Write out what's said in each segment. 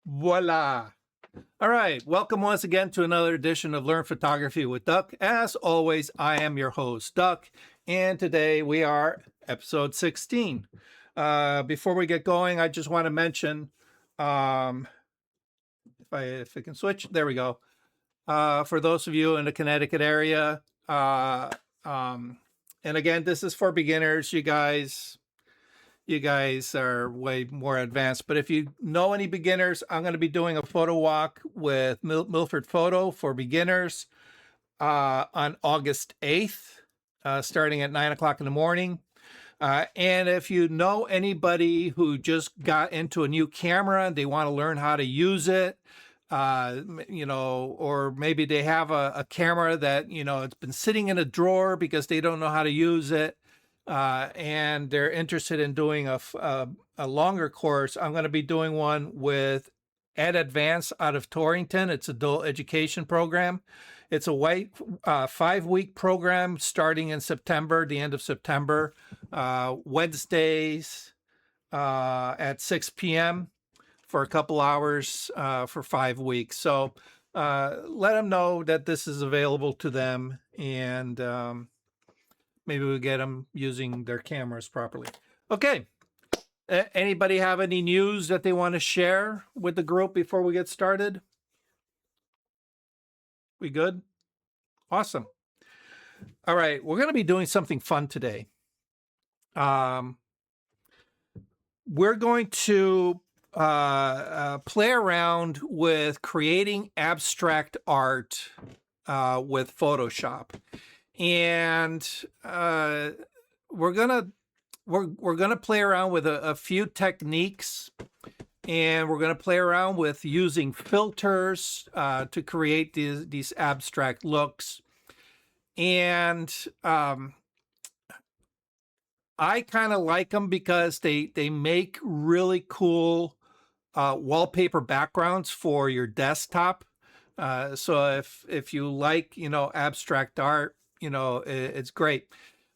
Voila. All right. Welcome once again to another edition of Learn Photography with Duck. As always, I am your host, Duck, and today we are episode 16. Before we get going, I just want to mention, if I can switch, there we go. For those of you in the Connecticut area, and again, this is for beginners. You guys are way more advanced, but if you know any beginners, I'm going to be doing a photo walk with Milford Photo for beginners on August 8th, starting at 9 o'clock in the morning. And if you know anybody who just got into a new camera and they want to learn how to use it, or maybe they have a camera that, it's been sitting in a drawer because they don't know how to use it, and they're interested in doing a longer course, I'm going to be doing one with Ed Advance out of Torrington. It's an adult education program. It's a 5-week program starting in September, the end of September, Wednesdays at 6 p.m. for a couple hours for 5 weeks. So let them know that this is available to them, and maybe we'll get them using their cameras properly. Okay. Anybody have any news that they want to share with the group before we get started? We good? Awesome. All right. We're going to be doing something fun today. We're going to play around with creating abstract art with Photoshop. And we're gonna play around with a few techniques, and we're gonna play around with using filters to create these abstract looks. And I kind of like them because they make really cool wallpaper backgrounds for your desktop. So if you like abstract art, it's great.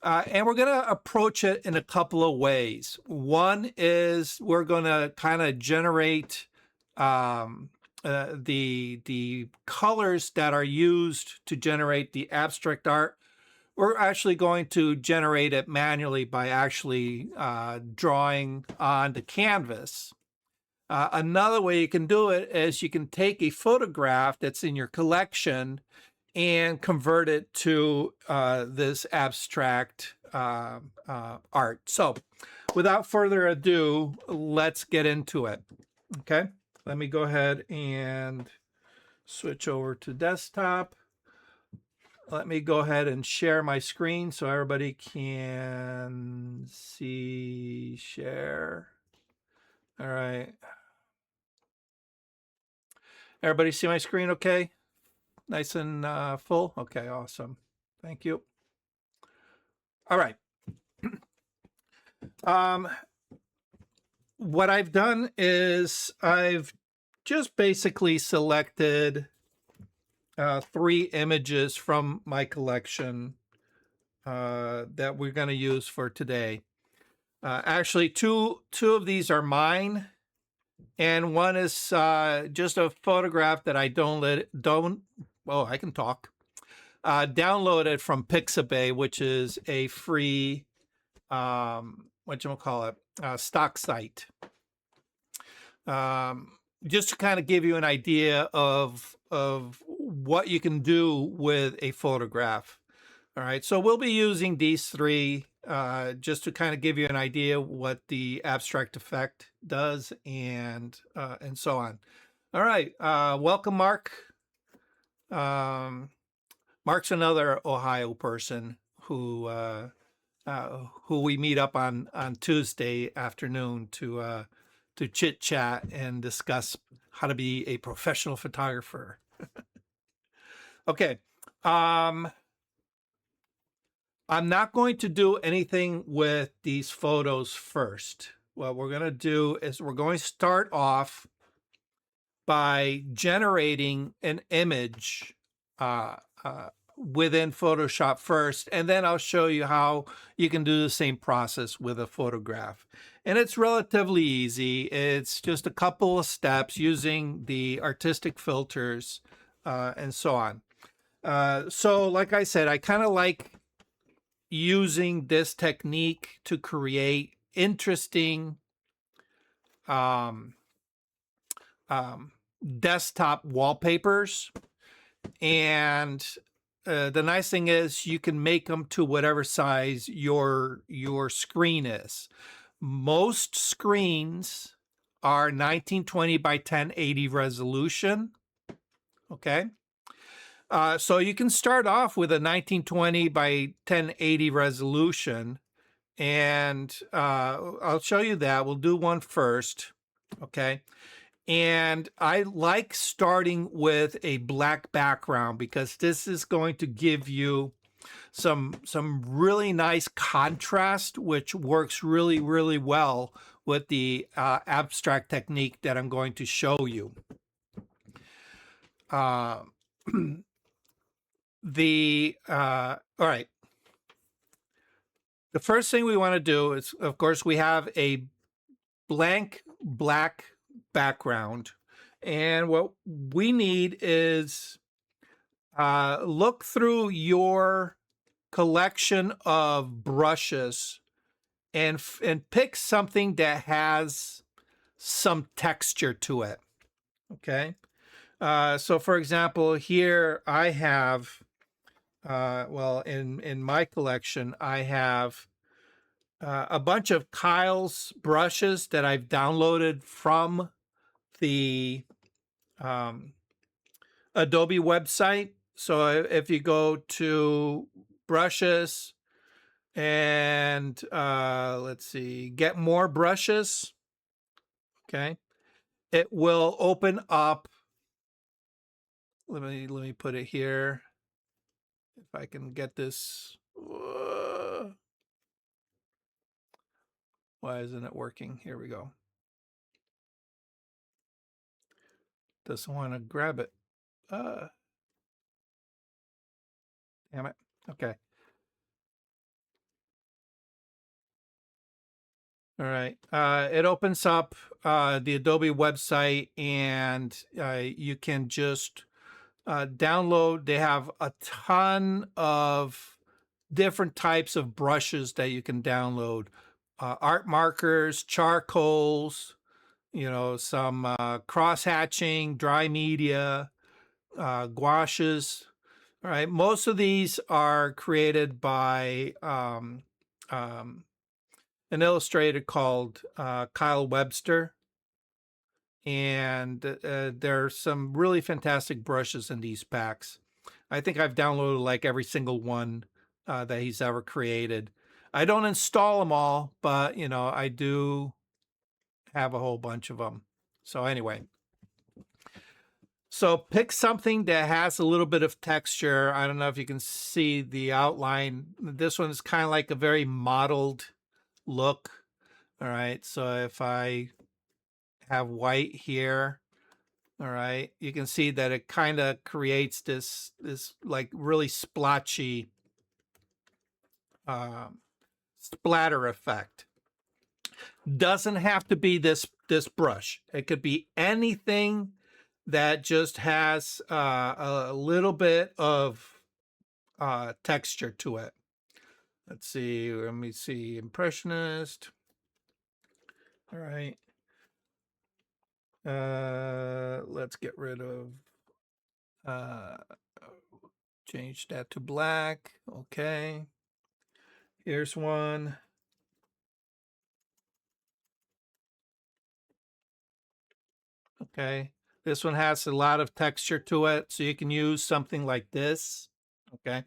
And we're going to approach it in a couple of ways. One is we're going to kind of generate the colors that are used to generate the abstract art. We're actually going to generate it manually by actually drawing on the canvas. Another way you can do it is you can take a photograph that's in your collection and convert it to this abstract art. So without further ado, let's get into it. Okay, let me go ahead and switch over to desktop. Let me go ahead and share my screen so everybody can see, share. All right. Everybody see my screen okay? Nice and full? Okay, awesome. Thank you. All right. What I've done is I've just basically selected 3 images from my collection that we're going to use for today. Actually, two of these are mine, and one is just a photograph that I I can talk. Downloaded from Pixabay, which is a free stock site. Just to kind of give you an idea of what you can do with a photograph. All right, so we'll be using these 3 just to kind of give you an idea what the abstract effect does, and so on. All right, welcome, Mark. Mark's another Ohio person who we meet up on Tuesday afternoon to chit chat and discuss how to be a professional photographer. Okay. I'm not going to do anything with these photos first. What we're going to do is we're going to start off by generating an image within Photoshop first, and then I'll show you how you can do the same process with a photograph. And it's relatively easy. It's just a couple of steps using the artistic filters and so on. So like I said, I kind of like using this technique to create interesting desktop wallpapers. And the nice thing is you can make them to whatever size your screen is. Most screens are 1920 by 1080 resolution. Okay. So you can start off with a 1920 by 1080 resolution, and I'll show you that. We'll do one first. Okay. And I like starting with a black background because this is going to give you some really nice contrast, which works really, really well with the abstract technique that I'm going to show you. All right. The first thing we want to do is, of course, we have a blank black background, and what we need is look through your collection of brushes and pick something that has some texture to it. Okay. So for example, here I have well, in my collection I have a bunch of Kyle's brushes that I've downloaded from the Adobe website. So if you go to brushes and let's see, get more brushes, okay, it will open up. Let me put it here. If I can get this. Why isn't it working? Here we go. Doesn't want to grab it. Damn it. Okay. All right. It opens up the Adobe website, and you can just download. They have a ton of different types of brushes that you can download. Art markers, charcoals, you know, some cross hatching, dry media, gouaches. All right. Most of these are created by an illustrator called Kyle Webster. And there are some really fantastic brushes in these packs. I think I've downloaded like every single one that he's ever created. I don't install them all, but you know, I do have a whole bunch of them. So anyway, so pick something that has a little bit of texture. I don't know if you can see the outline. This one is kind of like a very mottled look. All right, so if I have white here, all right, you can see that it kind of creates this like really splotchy splatter effect. Doesn't have to be this brush. It could be anything that just has a little bit of texture to it. Let's see. Let me see. Impressionist. All right. Let's get rid of. Change that to black. Okay. Here's one. Okay. This one has a lot of texture to it, so you can use something like this. Okay.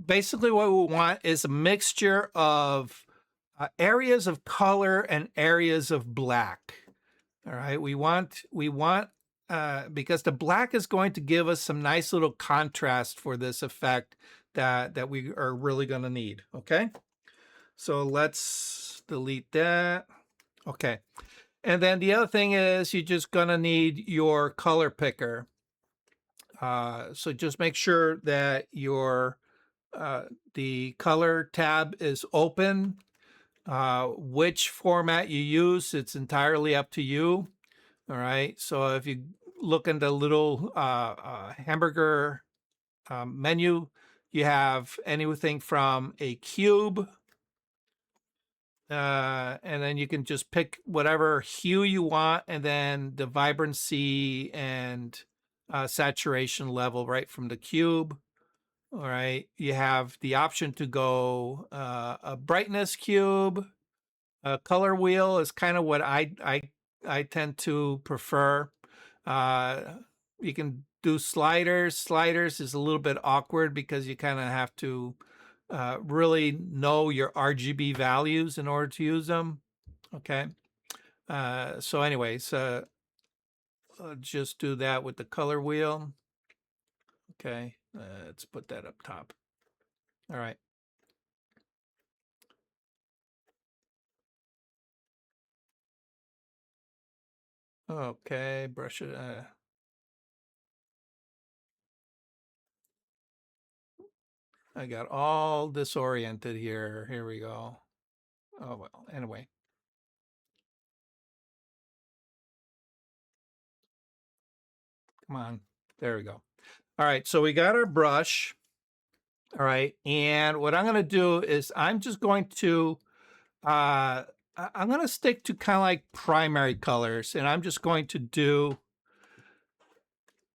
Basically what we want is a mixture of areas of color and areas of black. All right. We want because the black is going to give us some nice little contrast for this effect that we are really going to need. Okay. So let's delete that. Okay. And then the other thing is you're just going to need your color picker. So just make sure that your the color tab is open. Which format you use, it's entirely up to you. All right. So if you look in the little hamburger menu, you have anything from a cube, and then you can just pick whatever hue you want, and then the vibrancy and saturation level right from the cube. All right. You have the option to go a brightness cube. A color wheel is kind of what I tend to prefer. Uh, you can do sliders. Sliders is a little bit awkward because you kind of have to really know your RGB values in order to use them. Okay. So anyways, just do that with the color wheel. Okay. Let's put that up top. All right. Okay. Brush it. I got all disoriented here. Here we go. Oh, well, anyway. Come on. There we go. All right. So we got our brush. All right. And what I'm going to do is I'm just going to, I'm going to stick to kind of like primary colors. And I'm just going to do,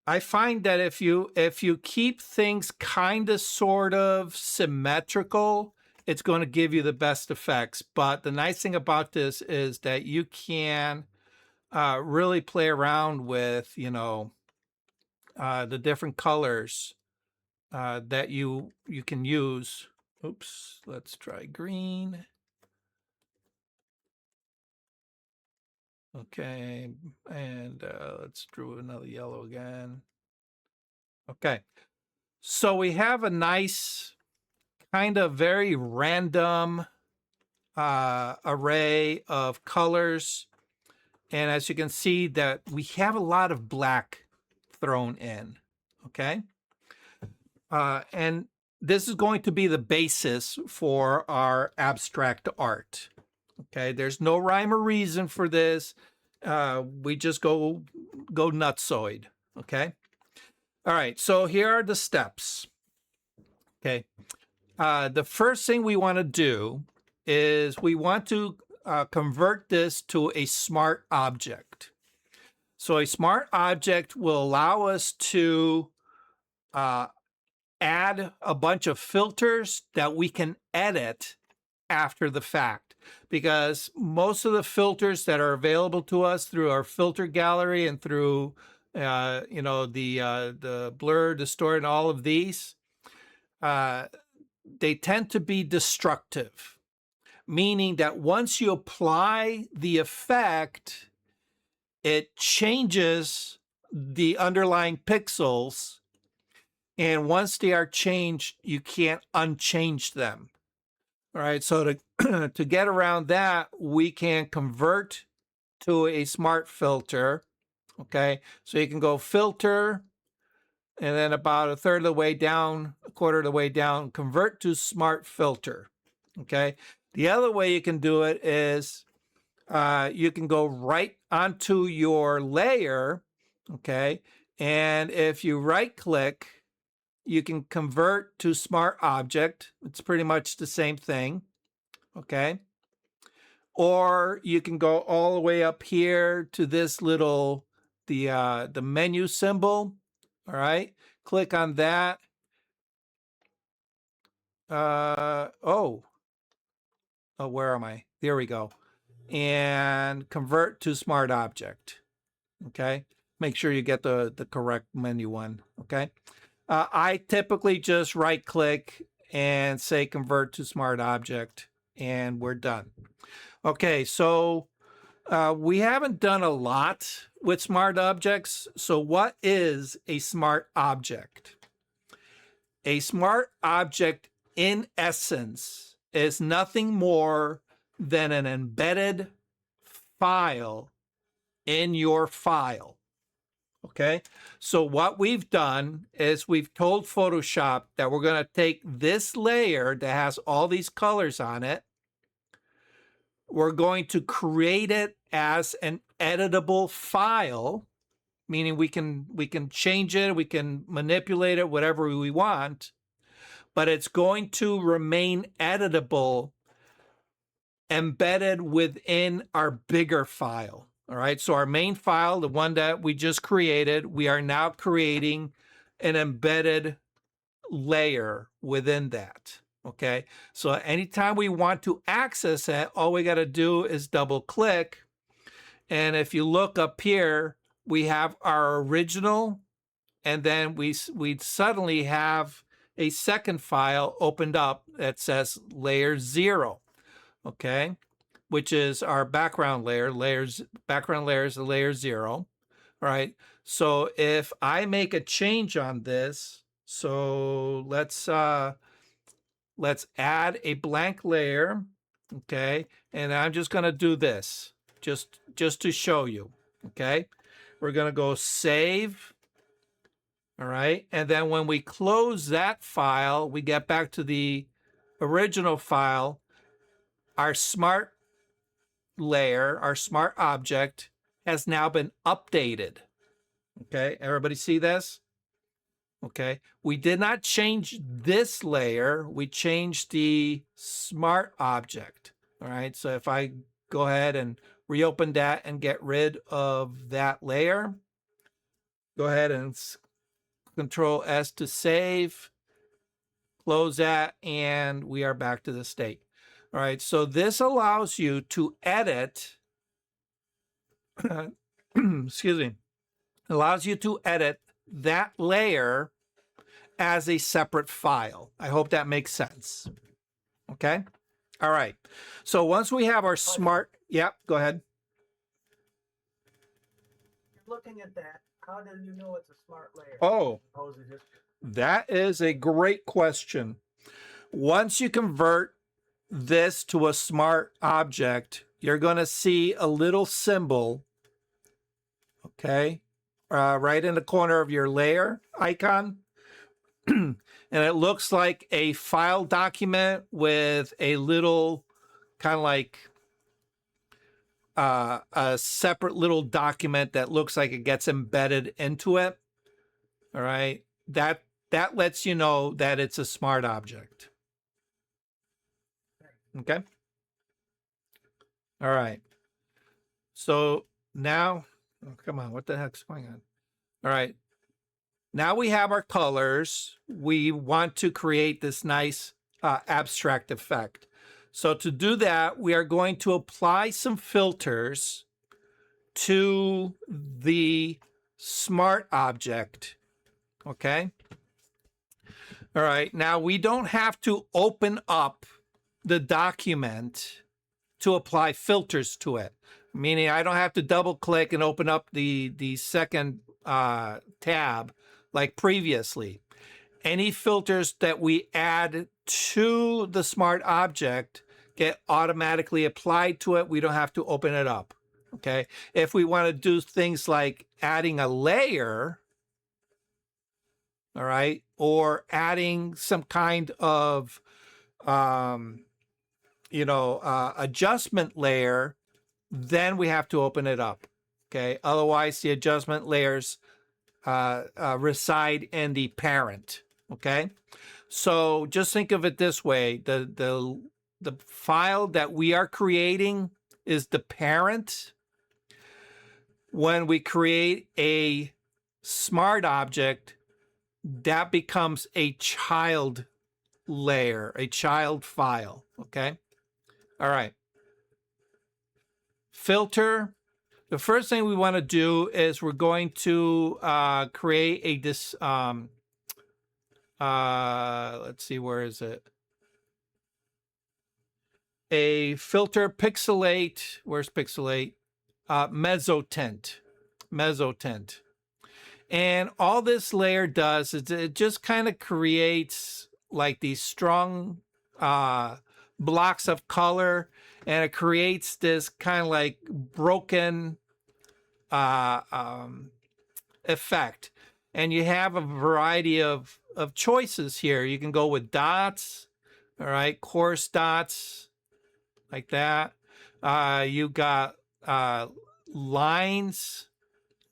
I find that if you keep things kind of sort of symmetrical, it's going to give you the best effects. But the nice thing about this is that you can really play around with, you know, the different colors that you can use. Oops, let's try green. Okay, and let's draw another yellow again. Okay, so we have a nice kind of very random array of colors. And as you can see that we have a lot of black thrown in, okay? And this is going to be the basis for our abstract art. Okay, there's no rhyme or reason for this. We just go nutsoid. Okay. All right. So here are the steps. Okay. The first thing we want to do is we want to convert this to a smart object. So a smart object will allow us to add a bunch of filters that we can edit after the fact, because most of the filters that are available to us through our filter gallery and through you know, the blur, distort, and all of these, they tend to be destructive, meaning that once you apply the effect, it changes the underlying pixels, and once they are changed, you can't unchange them. All right, so to to get around that, we can convert to a smart filter. Okay, so you can go filter, and then about a third of the way down, a quarter of the way down, convert to smart filter. Okay, the other way you can do it is you can go right onto your layer. Okay, and if you right click, you can convert to smart object. It's pretty much the same thing. Okay. Or you can go all the way up here to this little, the menu symbol. All right. Click on that. Oh, where am I? There we go. And convert to smart object. Okay. Make sure you get the correct menu one. Okay. I typically just right click and say convert to smart object, and we're done. Okay, so we haven't done a lot with smart objects. So what is a smart object? A smart object, in essence, is nothing more than an embedded file in your file. Okay, so what we've done is we've told Photoshop that we're going to take this layer that has all these colors on it. We're going to create it as an editable file, meaning we can change it, we can manipulate it, whatever we want, but it's going to remain editable embedded within our bigger file. All right, so our main file, the one that we just created, we are now creating an embedded layer within that. Okay, so anytime we want to access it, all we got to do is double click. And if you look up here, we have our original, and then we suddenly have a second file opened up that says layer 0. Okay, which is our background layer. Background layer is the layer 0. All right, so if I make a change on this, so let's add a blank layer. Okay, and I'm just going to do this just to show you. Okay, we're going to go save. All right, and then when we close that file, we get back to the original file. Our smart layer, our smart object, has now been updated. Okay, everybody see this? Okay, we did not change this layer, we changed the smart object. All right, so if I go ahead and reopen that and get rid of that layer, go ahead and Control S to save, close that, and we are back to the state. All right, so this allows you to edit, excuse me, allows you to edit that layer as a separate file. I hope that makes sense. Okay. All right. So once we have our smart, yeah, go ahead. Looking at that, how do you know it's a smart layer? Oh, that is a great question. Once you convert this to a smart object, you're going to see a little symbol, okay, right in the corner of your layer icon. And it looks like a file document with a little kind of like a separate little document that looks like it gets embedded into it. All right, that lets you know that it's a smart object. Okay. All right. So now, oh, come on, what the heck's going on? All right. Now we have our colors. We want to create this nice abstract effect. So to do that, we are going to apply some filters to the smart object. Okay. All right. Now we don't have to open up the document to apply filters to it, meaning I don't have to double click and open up the second tab like previously. Any filters that we add to the smart object get automatically applied to it. We don't have to open it up. Okay. If we want to do things like adding a layer, all right, or adding some kind of adjustment layer, then we have to open it up. Okay. Otherwise, the adjustment layers reside in the parent. Okay. So just think of it this way: the file that we are creating is the parent. When we create a smart object, that becomes a child layer, a child file. Okay. All right. Filter. The first thing we want to do is we're going to create a let's see, where is it? A filter pixelate. Where's pixelate? Mezzotint. Mezzotint. And all this layer does is it just kind of creates like these strong blocks of color, and it creates this kind of like broken effect. And you have a variety of choices here. You can go with dots, all right, coarse dots, like that. You got lines,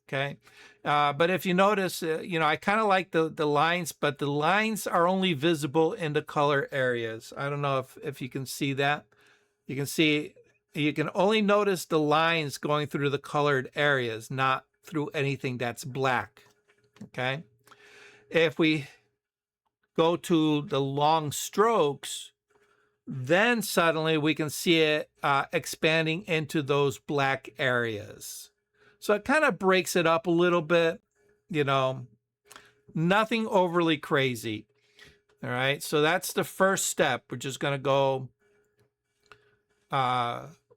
okay. But if you notice, I kind of like the lines, but the lines are only visible in the color areas. I don't know if you can see that. You can only notice the lines going through the colored areas, not through anything that's black, okay. If we go to the long strokes, then suddenly we can see it expanding into those black areas. So it kind of breaks it up a little bit, nothing overly crazy. All right, so that's the first step. We're just going to go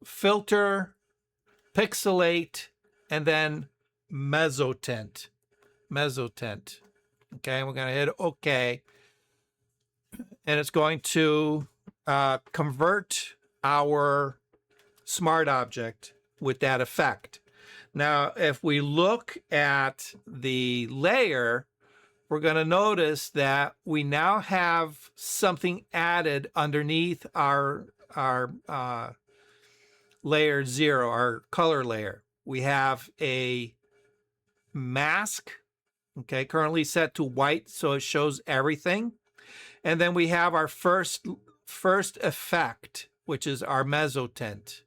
filter, pixelate, and then mezzotint. Okay, we're going to hit OK. And it's going to convert our smart object with that effect. Now, if we look at the layer, we're going to notice that we now have something added underneath our layer 0, our color layer. We have a mask, okay, currently set to white, so it shows everything. And then we have our first effect, which is our mezzotint,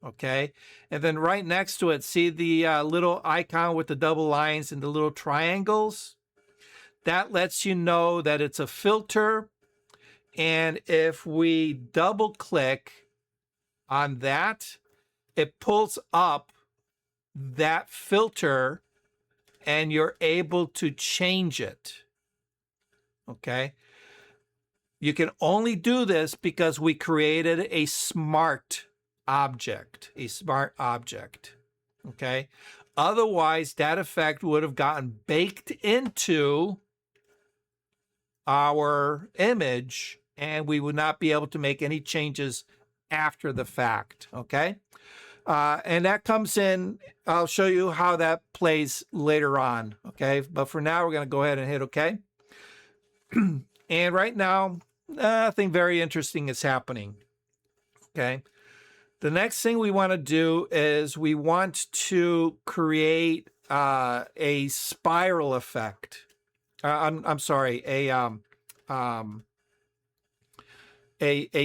okay? And then right next to it, see the little icon with the double lines and the little triangles? That lets you know that it's a filter. And if we double click on that, it pulls up that filter and you're able to change it, okay? You can only do this because we created a smart object, okay? Otherwise, that effect would have gotten baked into our image and we would not be able to make any changes after the fact, okay? And that comes in, I'll show you how that plays later on, okay? But for now, we're going to go ahead and hit OK. And right now, nothing very interesting is happening, okay? The next thing we want to do is we want to create a spiral effect. I'm sorry, a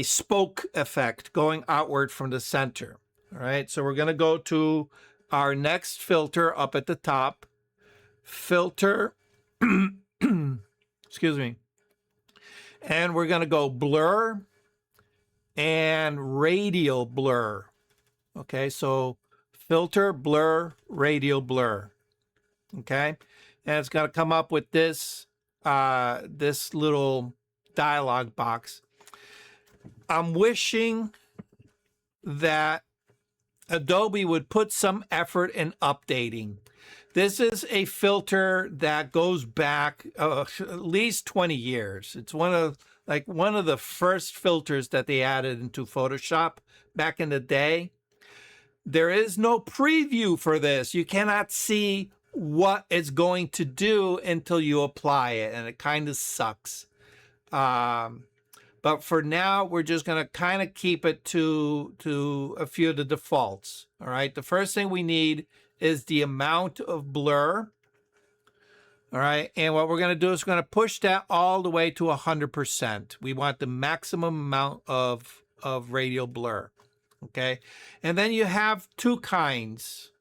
spoke effect going outward from the center. All right, so we're going to go to our next filter up at the top, filter, excuse me, and we're going to go blur and radial blur. Okay, so filter, blur, radial blur. Okay, and it's going to come up with this this little dialog box. I'm wishing that Adobe would put some effort in updating. This is a filter that goes back at least 20 years. It's one of the first filters that they added into Photoshop back in the day. There is no preview for this. You cannot see what it's going to do until you apply it, and it kind of sucks. But for now, we're just going to kind of keep it to a few of the defaults. All right. The first thing we need is the amount of blur. All right. And what we're going to do is we're going to push that all the way to 100%. We want the maximum amount of radial blur. Okay. And then you have two kinds.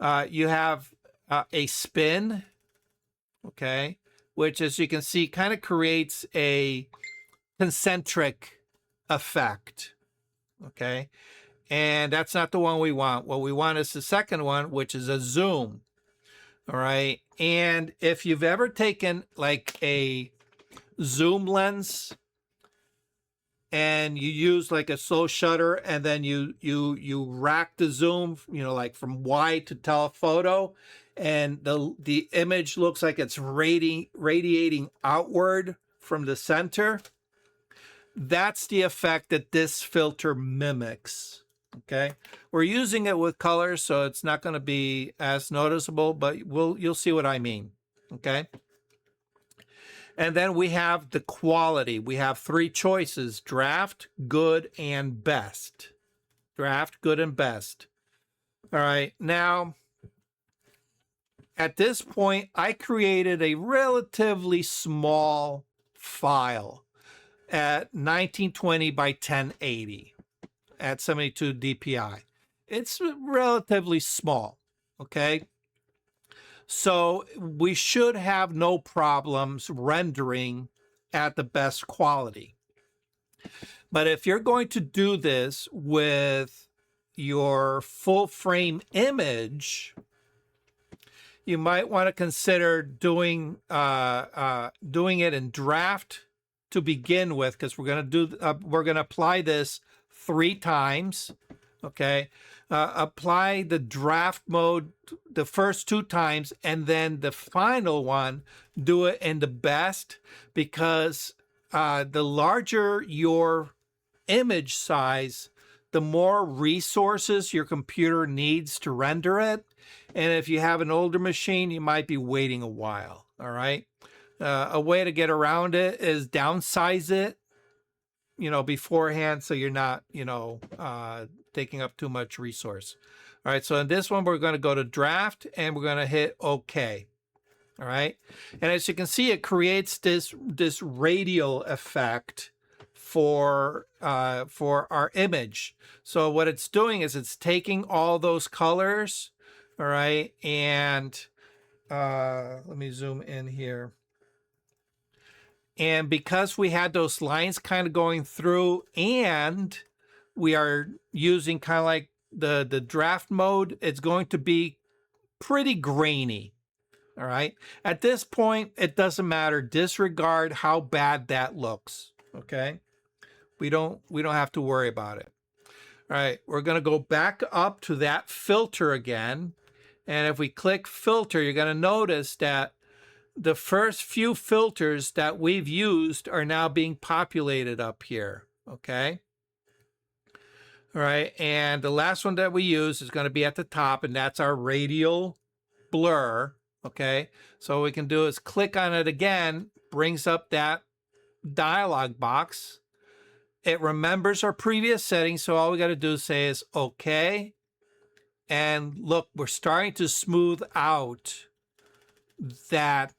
You have a spin. Okay. Which, as you can see, kind of creates a concentric effect, okay? And that's not the one we want. What we want is the second one, which is a zoom, all right? And if you've ever taken like a zoom lens and you use like a slow shutter and then you rack the zoom, like from wide to telephoto, and the image looks like it's radiating outward from the center. That's the effect that this filter mimics, Okay, we're using it with colors, so it's not going to be as noticeable, but you'll see what I mean. Okay. And then we have the quality. We have three choices: draft, good, and best. Draft, good, and best. All right. Now, at this point, I created a relatively small file at 1920 by 1080 at 72 DPI. It's relatively small. Okay. So we should have no problems rendering at the best quality. But if you're going to do this with your full frame image, you might want to consider doing it in draft to begin with, because we're going to apply this 3 times. Okay, apply the draft mode the first 2 times, and then the final one, do it in the best, because the larger your image size, the more resources your computer needs to render it. And if you have an older machine, you might be waiting a while. All right. A way to get around it is downsize it, beforehand, so you're not, taking up too much resource. All right. So in this one, we're going to go to draft and we're going to hit OK. All right. And as you can see, it creates this radial effect for our image. So what it's doing is it's taking all those colors, all right, and let me zoom in here. And because we had those lines kind of going through, and we are using kind of like the draft mode, it's going to be pretty grainy. All right. At this point, it doesn't matter. Disregard how bad that looks. Okay. We don't have to worry about it. All right, we're going to go back up to that filter again. And if we click filter, you're going to notice that the first few filters that we've used are now being populated up here. Okay. All right. And the last one that we use is going to be at the top, and that's our radial blur. Okay. So what we can do is click on it again, brings up that dialog box. It remembers our previous settings, so all we got to do is say is OK. And look, we're starting to smooth out that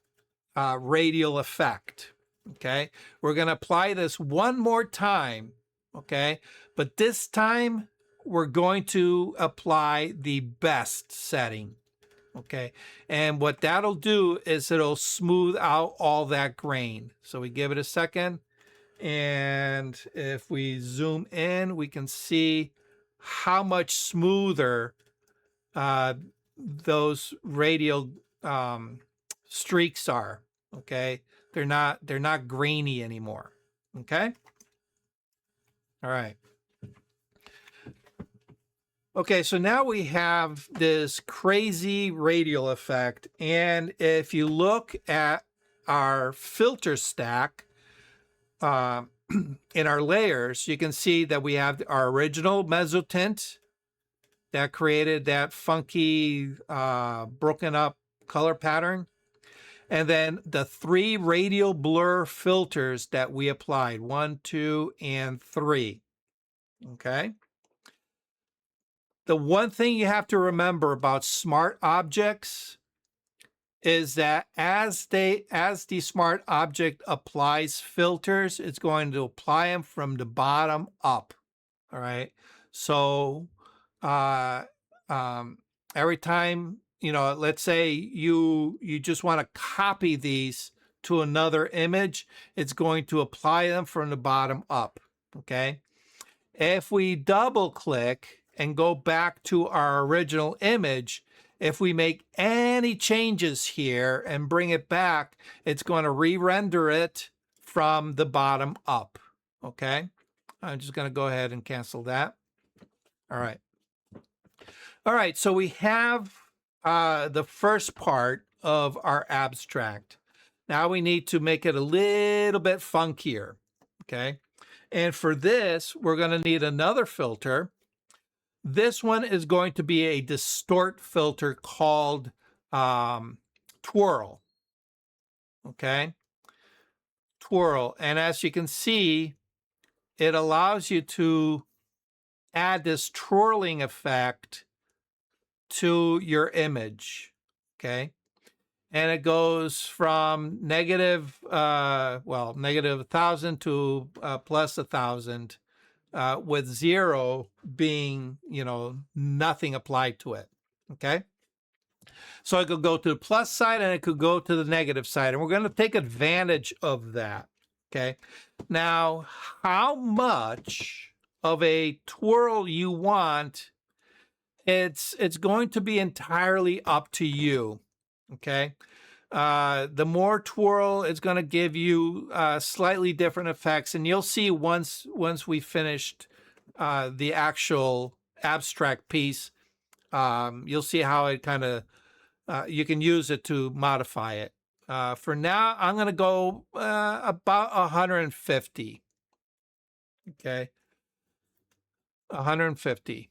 radial effect. Okay, we're going to apply this one more time. Okay, but this time we're going to apply the best setting. Okay, and what that'll do is it'll smooth out all that grain. So we give it a second. And if we zoom in, we can see how much smoother those radial streaks are. Okay, they're not grainy anymore. Okay. All right. Okay, so now we have this crazy radial effect, and if you look at our filter stack, in our layers, you can see that we have our original mezzotint that created that funky broken up color pattern. And then the 3 radial blur filters that we applied, 1, 2, and 3. Okay. The one thing you have to remember about smart objects is that as the smart object applies filters, it's going to apply them from the bottom up. All right. So every time, let's say you just want to copy these to another image, it's going to apply them from the bottom up. Okay. If we double click and go back to our original image, if we make any changes here and bring it back, it's going to re-render it from the bottom up. Okay. I'm just going to go ahead and cancel that. All right. All right. So we have the first part of our abstract. Now we need to make it a little bit funkier. Okay. And for this, we're going to need another filter. This one is going to be a distort filter called twirl. Okay, twirl. And as you can see, it allows you to add this twirling effect to your image. Okay, and it goes from negative 1,000 to plus 1,000, with 0 being, nothing applied to it. Okay, so it could go to the plus side and it could go to the negative side, and we're going to take advantage of that. Okay, now how much of a twirl you want, it's going to be entirely up to you. Okay, the more twirl, it's going to give you slightly different effects, and you'll see once we finished the actual abstract piece, you'll see how it kind of you can use it to modify it. For now, I'm going to go about 150. Okay, 150.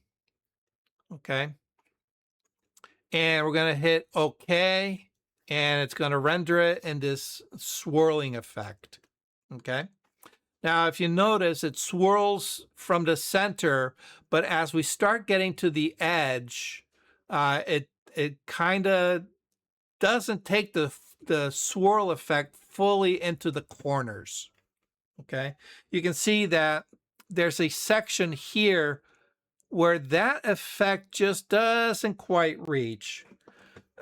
Okay, and we're going to hit OK, and it's going to render it in this swirling effect. Okay, now if you notice, it swirls from the center, but as we start getting to the edge, it kind of doesn't take the swirl effect fully into the corners. Okay, you can see that there's a section here where that effect just doesn't quite reach.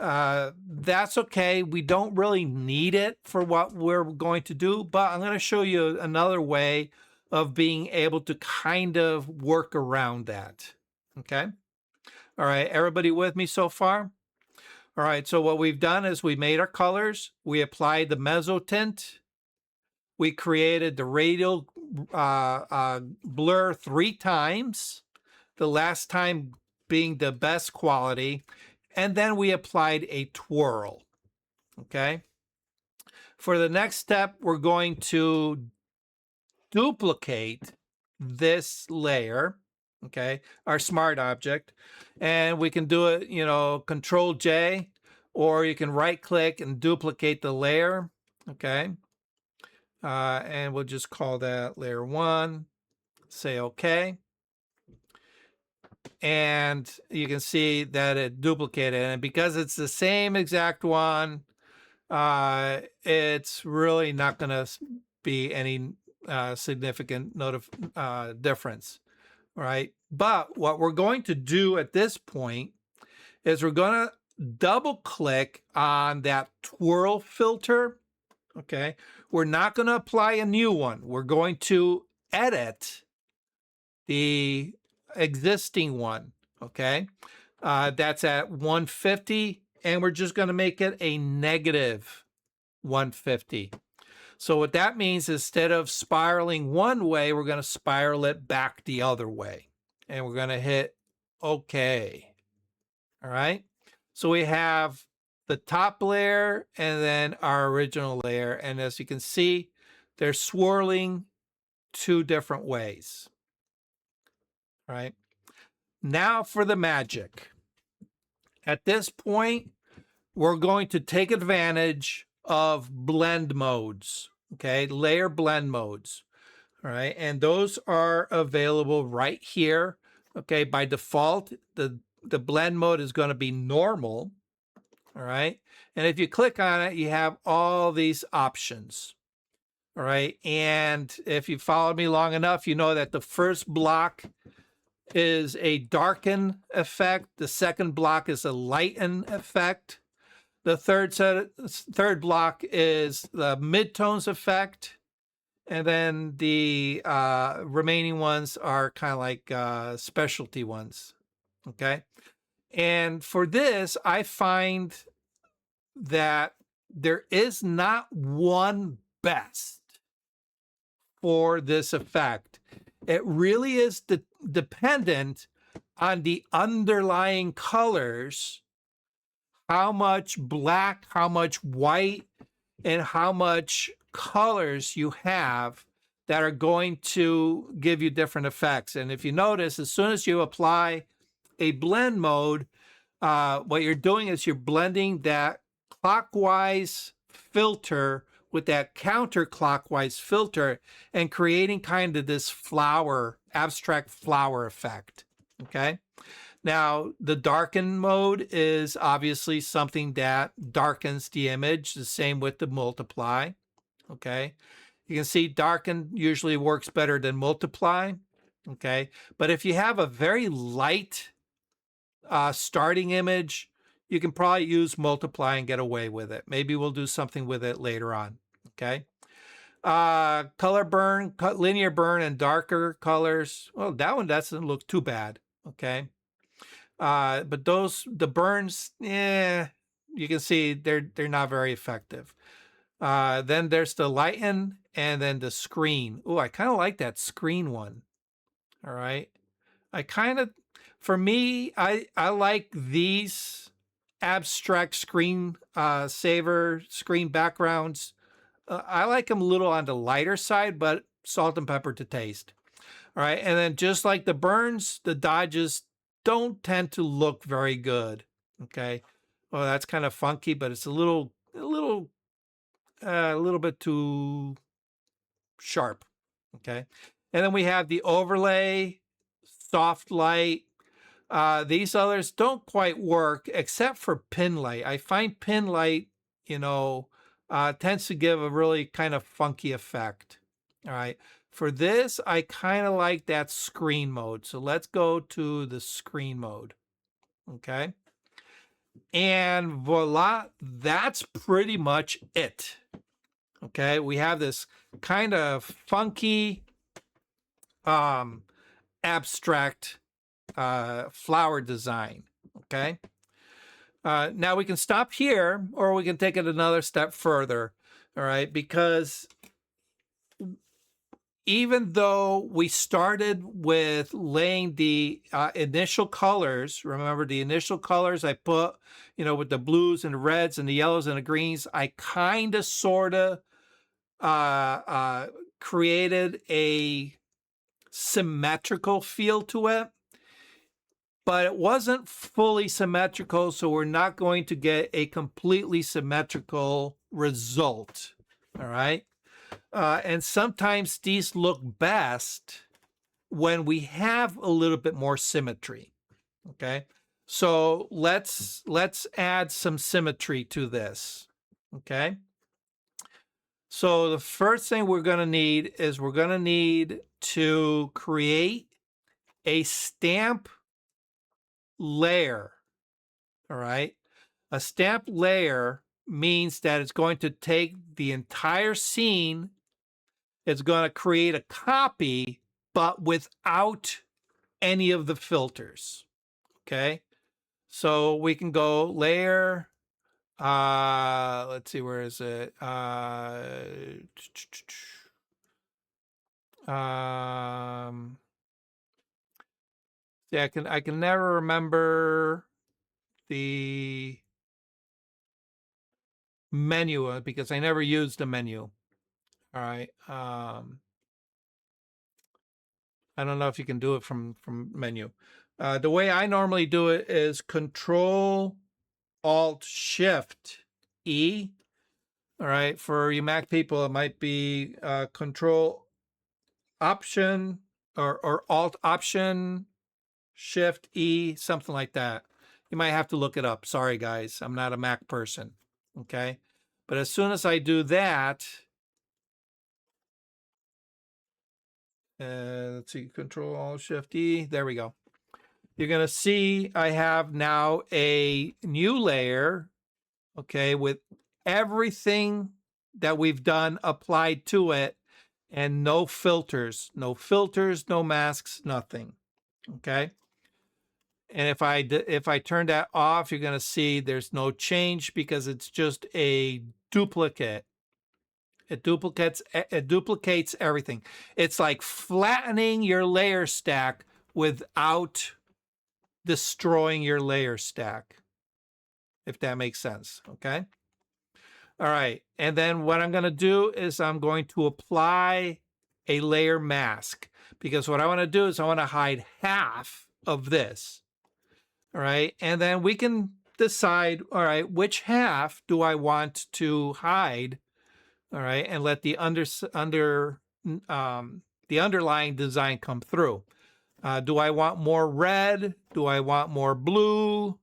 That's okay. We don't really need it for what we're going to do, but I'm going to show you another way of being able to kind of work around that. Okay. All right. Everybody with me so far? All right. So what we've done is we made our colors. We applied the mezzotint. We created the radial blur 3 times, the last time being the best quality. And then we applied a twirl. Okay. For the next step, we're going to duplicate this layer. Okay, our smart object, and we can do it, Control J, or you can right click and duplicate the layer. Okay, and we'll just call that layer 1. Say OK. And you can see that it duplicated, and because it's the same exact one, it's really not going to be any significant difference, right? But what we're going to do at this point is we're going to double click on that twirl filter. Okay, we're not going to apply a new one. We're going to edit the existing one. Okay, that's at 150, and we're just going to make it a negative 150. So what that means, instead of spiraling one way, we're going to spiral it back the other way, and we're going to hit OK. All right, so we have the top layer and then our original layer, and as you can see, they're swirling 2 different ways. All right, now for the magic. At this point, we're going to take advantage of blend modes. Okay, layer blend modes. All right, and those are available right here. Okay, by default, the blend mode is going to be normal. All right, and if you click on it, you have all these options. All right, and if you followed me long enough, you know that the first block is a darken effect. The second block is a lighten effect. The third block is the midtones effect. And then the remaining ones are kind of like specialty ones. Okay. And for this, I find that there is not one best for this effect. It really is dependent on the underlying colors, how much black, how much white, and how much colors you have that are going to give you different effects. And if you notice, as soon as you apply a blend mode, what you're doing is you're blending that clockwise filter with that counterclockwise filter and creating kind of this flower, abstract flower effect. Okay. Now, the darken mode is obviously something that darkens the image, the same with the multiply. Okay. You can see darken usually works better than multiply. Okay. But if you have a very light starting image, you can probably use multiply and get away with it. Maybe we'll do something with it later on. Okay. Color burn, linear burn, and darker colors. Well, that one doesn't look too bad. Okay. But the burns, you can see they're not very effective. Then there's the lighten and then the screen. Oh, I kind of like that screen one. All right. For me, I like these abstract screen saver screen backgrounds. I like them a little on the lighter side, but salt and pepper to taste. All right. And then just like the burns, the dodges don't tend to look very good. Okay. Well, that's kind of funky, but it's a little bit too sharp. Okay. And then we have the overlay, soft light. These others don't quite work except for pin light. I find pin light, tends to give a really kind of funky effect. All right. For this, I kind of like that screen mode. So let's go to the screen mode. Okay. And voila, that's pretty much it. Okay. We have this kind of funky, abstract flower design. Okay. Now we can stop here, or we can take it another step further. All right. Because even though we started with laying the initial colors, remember the initial colors I put, with the blues and the reds and the yellows and the greens, I kind of sort of created a symmetrical feel to it, but it wasn't fully symmetrical, so we're not going to get a completely symmetrical result. All right. And sometimes these look best when we have a little bit more symmetry. Okay. So let's add some symmetry to this. Okay. So the first thing we're going to need is we're going to need to create a stamp layer. All right. A stamp layer means that it's going to take the entire scene. It's going to create a copy, but without any of the filters. Okay. So we can go layer. Let's see, where is it? Yeah, I can never remember the menu because I never used the menu. All right. I don't know if you can do it from menu. The way I normally do it is Control Alt Shift E. All right. For you Mac people, it might be Control Option or Alt Option Shift E, something like that. You might have to look it up. Sorry, guys. I'm not a Mac person. Okay. But as soon as I do that, let's see, Control Alt Shift E. There we go. You're going to see I have now a new layer, okay, with everything that we've done applied to it and no filters, no masks, nothing. Okay. And if I turn that off, you're going to see there's no change because it's just a duplicate. It duplicates everything. It's like flattening your layer stack without destroying your layer stack, if that makes sense. Okay. All right. And then what I'm going to do is I'm going to apply a layer mask, because what I want to do is I want to hide half of this. All right. And then we can decide, all right, which half do I want to hide? All right. And let the the underlying design come through. Do I want more red? Do I want more blue?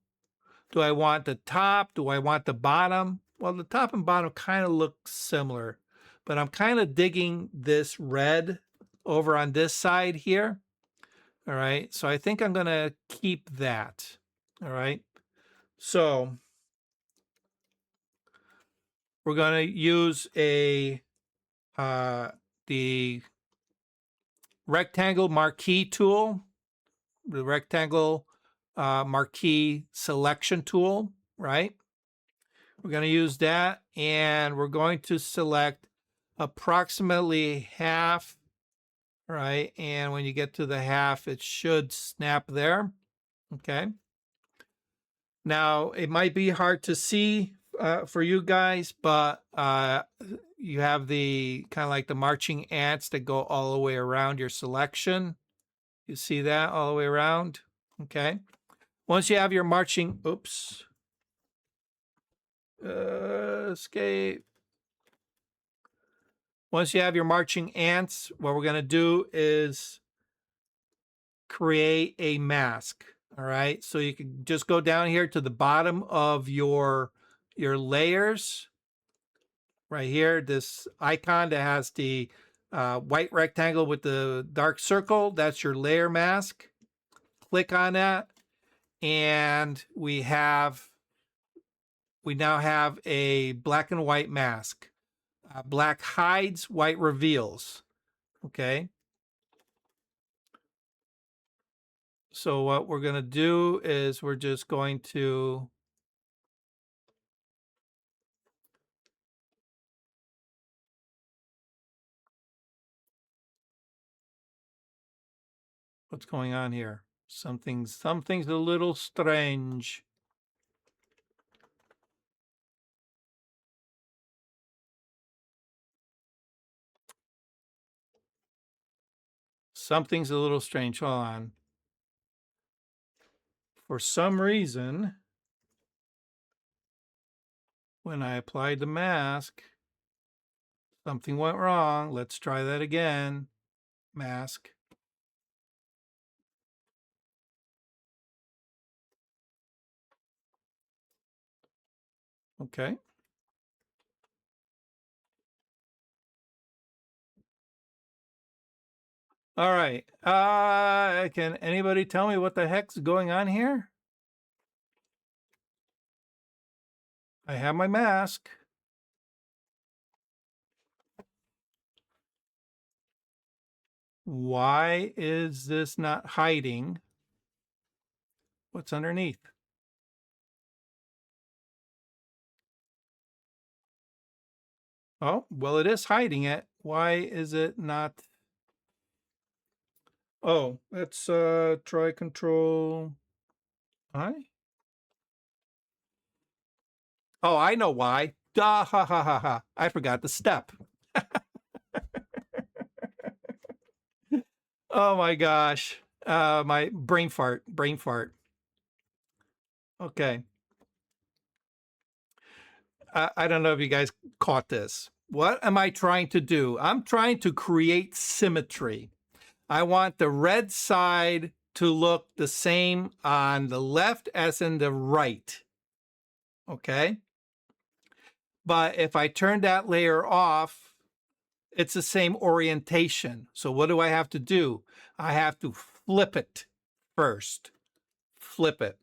Do I want the top? Do I want the bottom? Well, the top and bottom kind of look similar, but I'm kind of digging this red over on this side here. All right. So I think I'm going to keep that. All right. So we're going to use the rectangle marquee tool, the rectangle marquee selection tool, right? We're going to use that, and we're going to select approximately half, right? And when you get to the half, it should snap there. Okay. Now, it might be hard to see for you guys, but you have the kind of like the marching ants that go all the way around your selection. You see that all the way around? Okay. Once you have your marching, oops, escape. Once you have your marching ants, what we're going to do is create a mask. All right. So you can just go down here to the bottom of your layers right here. This icon that has the white rectangle with the dark circle, that's your layer mask. Click on that. And we now have a black and white mask. Black hides, white reveals. Okay. So what we're going to do is we're just going to what's going on here? Something's a little strange. Something's a little strange. Hold on. For some reason, when I applied the mask, something went wrong. Let's try that again. Mask. Okay. All right. Can anybody tell me what the heck's going on here? I have my mask. Why is this not hiding? What's underneath? Oh, well, it is hiding it. Why is it not? Oh, let's try control I. Oh, I know why. Da ha ha ha ha. I forgot the step. Oh my gosh. My brain fart. Brain fart. Okay. I don't know if you guys caught this. What am I trying to do? I'm trying to create symmetry. I want the red side to look the same on the left as in the right. Okay. But if I turn that layer off, it's the same orientation. So what do I have to do? I have to flip it first. Flip it.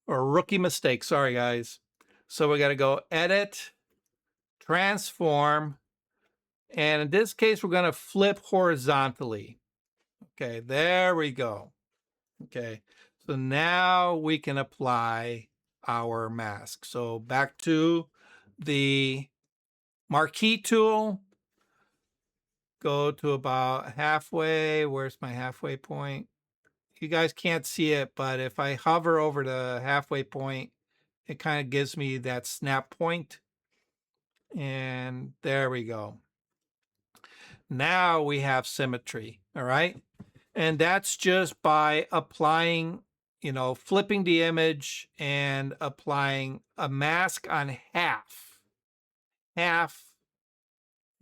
Or rookie mistake. Sorry, guys. So we got to go edit, transform, and in this case, we're going to flip horizontally. Okay, there we go. Okay, so now we can apply our mask. So back to the marquee tool. Go to about halfway. Where's my halfway point? You guys can't see it, but if I hover over the halfway point, it kind of gives me that snap point. And there we go. Now we have symmetry, all right? And that's just by applying, you know, flipping the image and applying a mask on half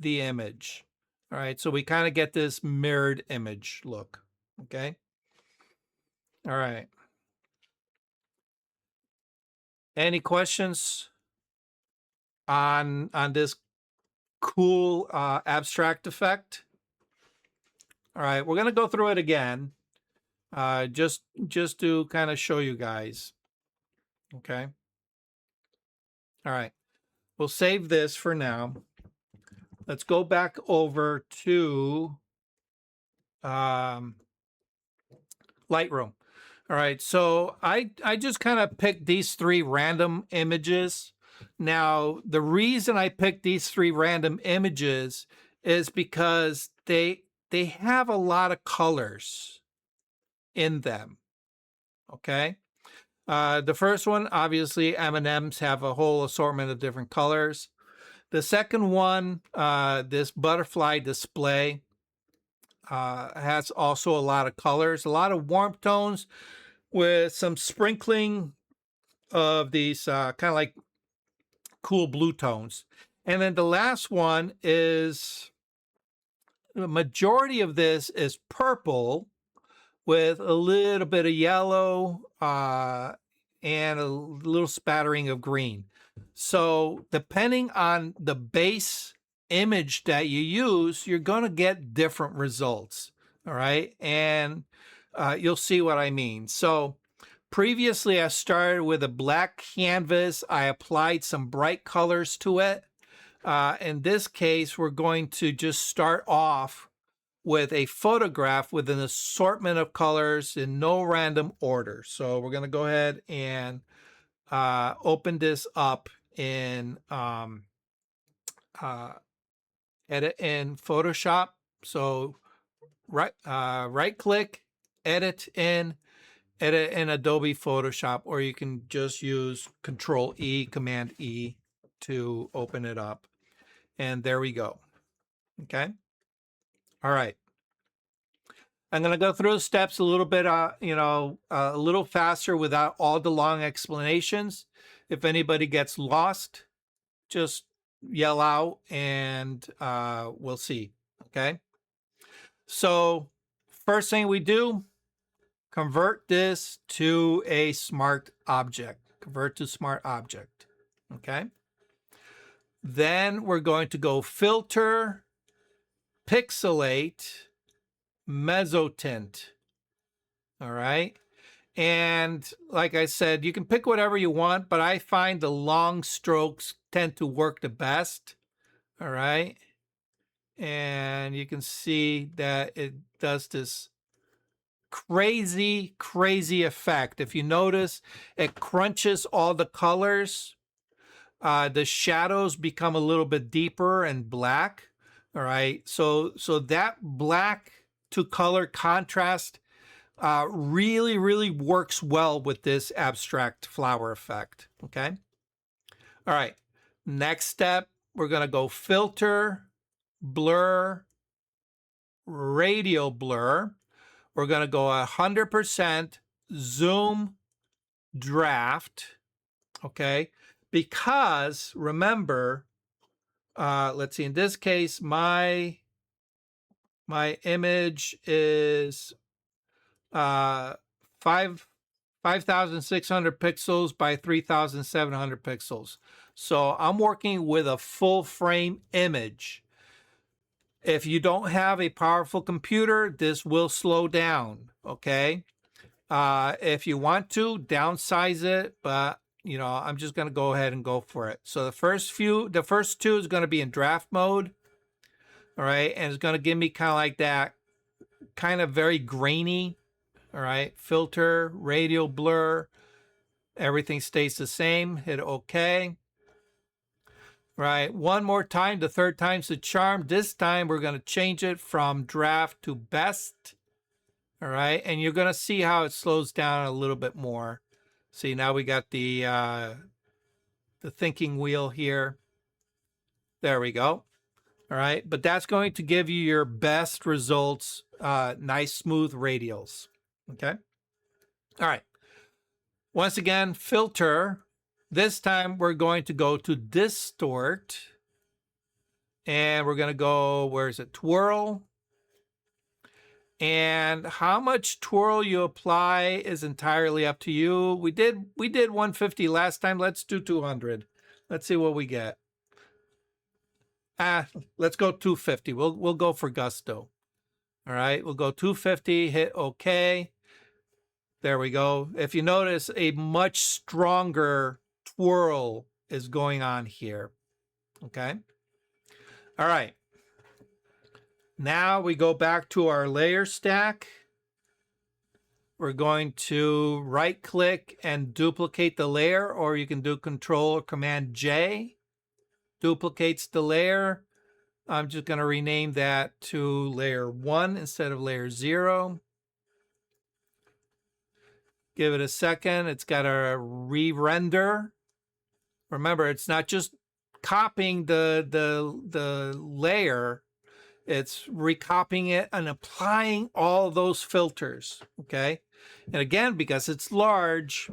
the image. All right, so we kind of get this mirrored image look. Okay. All right. Any questions on this cool abstract effect? All right, we're gonna go through it again, just to kind of show you guys. Okay. All right, we'll save this for now. Let's go back over to Lightroom. All right, so I just kind of picked these three random images. Now, the reason I picked these three random images is because they have a lot of colors in them. Okay. The first one, obviously, M&Ms have a whole assortment of different colors. The second one, this butterfly display, has also a lot of colors, a lot of warmth tones with some sprinkling of these kind of like cool blue tones. And then the last one is, the majority of this is purple with a little bit of yellow and a little spattering of green. So depending on the base image that you use, you're going to get different results. All right. And you'll see what I mean. So previously, I started with a black canvas. I applied some bright colors to it. In this case, we're going to just start off with a photograph with an assortment of colors in no random order. So we're going to go ahead and open this up in edit in Photoshop. So right click, edit in Adobe Photoshop, or you can just use Control E, Command E to open it up. And there we go. Okay. All right. I'm going to go through the steps a little bit, a little faster without all the long explanations. If anybody gets lost, just yell out and we'll see. Okay. So first thing we do, convert this to a smart object. Convert to smart object. Okay. Then we're going to go filter, pixelate, mezzotint. All right. And like I said, you can pick whatever you want, but I find the long strokes tend to work the best. All right. And you can see that it does this crazy, crazy effect. If you notice, it crunches all the colors. The shadows become a little bit deeper and black. All right. So that black to color contrast really, really works well with this abstract flower effect. Okay. All right. Next step, we're going to go filter, blur, radial blur. We're going to go 100% zoom draft. Okay. Because remember, let's see, in this case, my image is 5,600 pixels by 3,700 pixels. So I'm working with a full frame image. If you don't have a powerful computer, this will slow down. Okay. If you want to downsize it, but I'm just going to go ahead and go for it. So the first two is going to be in draft mode. All right. And it's going to give me kind of like that kind of very grainy. All right. Filter, radial blur. Everything stays the same. Hit OK. Right. One more time. The third time's the charm. This time we're going to change it from draft to best. All right. And you're going to see how it slows down a little bit more. See, now we got the thinking wheel here. There we go. All right. But that's going to give you your best results. Nice, smooth radials. Okay. All right. Once again, filter. This time we're going to go to distort. And we're going to go, where is it? Twirl. And how much twirl you apply is entirely up to you. We did 150 last time. Let's do 200. Let's see what we get. Let's go 250. We'll go for gusto. All right, we'll go 250, hit OK. There we go. If you notice, a much stronger twirl is going on here. Okay. All right. Now we go back to our layer stack. We're going to right click and duplicate the layer, or you can do Control or Command J. Duplicates the layer. I'm just going to rename that to layer 1 instead of layer 0. Give it a second. It's got a re-render. Remember, it's not just copying the layer. It's recopying it and applying all those filters, okay? And again, because it's large,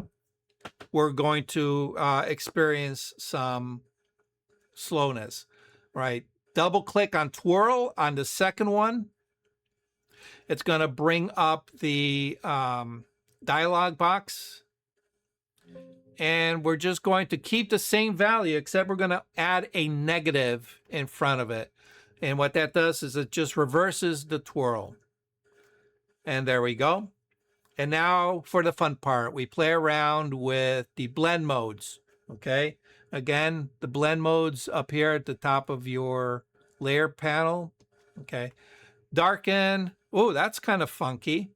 we're going to experience some slowness, right? Double click on twirl on the second one. It's going to bring up the dialog box. And we're just going to keep the same value, except we're going to add a negative in front of it. And what that does is it just reverses the twirl. And there we go. And now for the fun part, we play around with the blend modes, okay? Again, the blend modes up here at the top of your layer panel, okay? Darken, oh, that's kind of funky.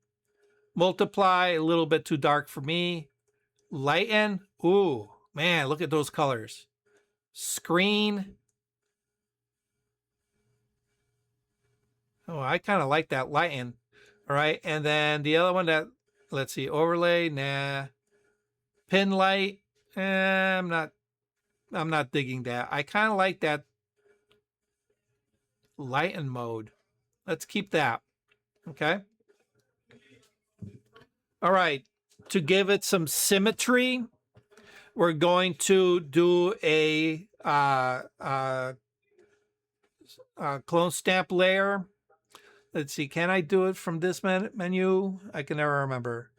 Multiply, a little bit too dark for me. Lighten, ooh, man, look at those colors. Screen, oh, I kind of like that lighten. All right, and then the other one that, let's see, overlay, nah. Pin light, I'm not digging that. I kind of like that lighten mode. Let's keep that, okay? All right, to give it some symmetry, we're going to do a clone stamp layer. Let's see, can I do it from this menu? I can never remember.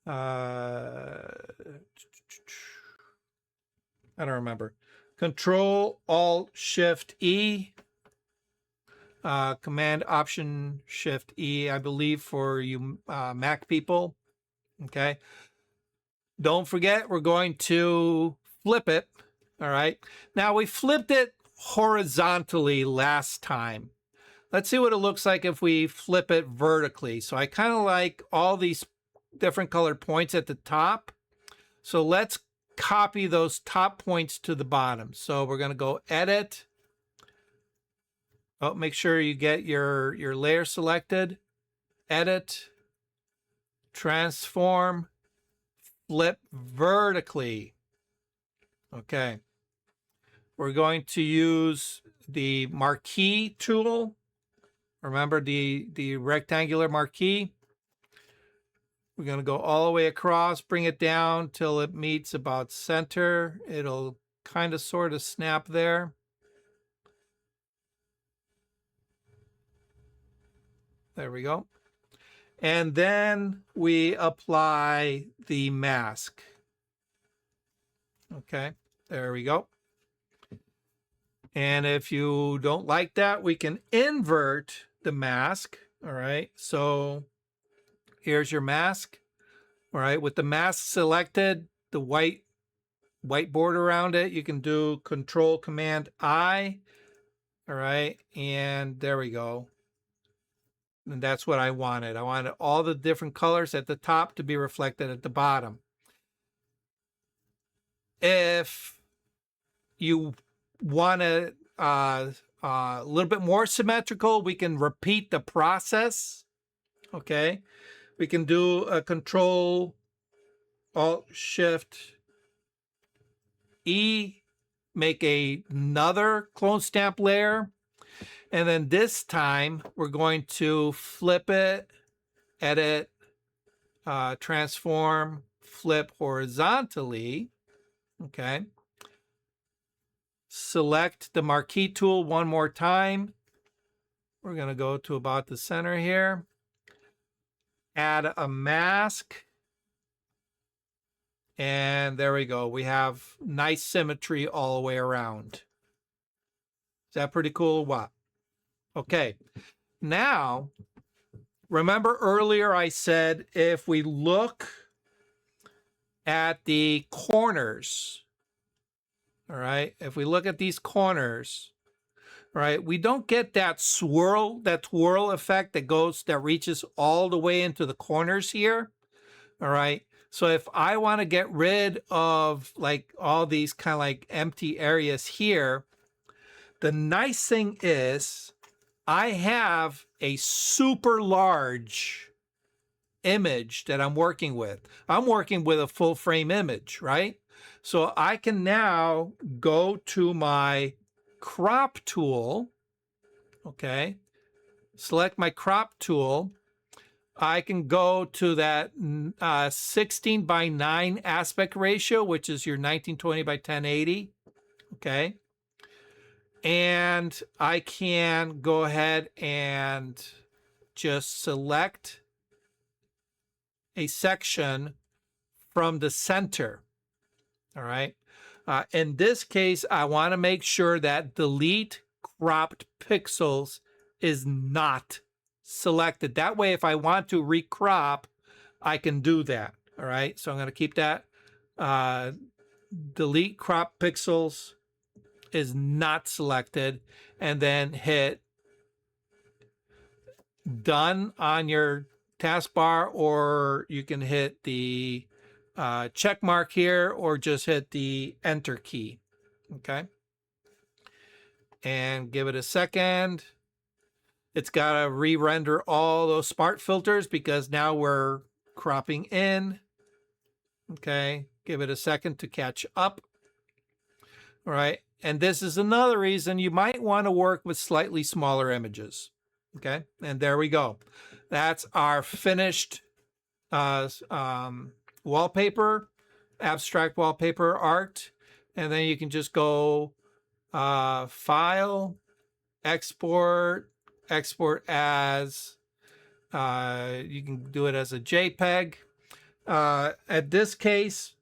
I don't remember. Control Alt Shift E. Command Option Shift E, I believe, for you Mac people. Okay. Don't forget, we're going to flip it. All right. Now we flipped it horizontally last time. Let's see what it looks like if we flip it vertically. So I kind of like all these different colored points at the top. So let's copy those top points to the bottom. So we're going to go Edit. Oh, make sure you get your layer selected. Edit. Transform. Flip vertically. Okay. We're going to use the marquee tool. Remember the rectangular marquee? We're going to go all the way across, bring it down till it meets about center. It'll kind of sort of snap there. There we go. And then we apply the mask. Okay, there we go. And if you don't like that, we can invert the mask. All right, so here's your mask. All right, with the mask selected, the white border around it, you can do Control Command I. All right, and there we go. And that's what I wanted. I wanted all the different colors at the top to be reflected at the bottom. If you want to a little bit more symmetrical, we can repeat the process. Okay, we can do a Control Alt Shift E, make another clone stamp layer, and then this time we're going to flip it, edit, transform, flip horizontally. Okay. Select the marquee tool one more time. We're going to go to about the center here. Add a mask. And there we go. We have nice symmetry all the way around. Is that pretty cool or what? Okay. Now, remember earlier I said if we look at the corners, all right, if we look at these corners, all right, we don't get that swirl effect that reaches all the way into the corners here, all right? So if I want to get rid of like all these kind of like empty areas here, the nice thing is I have a super large image that I'm working with. I'm working with a full frame image, right? So I can now go to my crop tool, okay? Select my crop tool. I can go to that 16 by 9 aspect ratio, which is your 1920 by 1080, okay? And I can go ahead and just select a section from the center, all right? In this case, I want to make sure that delete cropped pixels is not selected. That way, if I want to recrop, I can do that, all right? So I'm going to keep that. Delete crop pixels is not selected, and then hit done on your taskbar, or you can hit the check mark here, or just hit the enter key, okay? And give it a second. It's got to re-render all those smart filters because now we're cropping in, okay? Give it a second to catch up, all right? And this is another reason you might want to work with slightly smaller images, okay? And there we go. That's our finished wallpaper, abstract wallpaper art. And then you can just go File, Export, Export as, you can do it as a JPEG. At this case,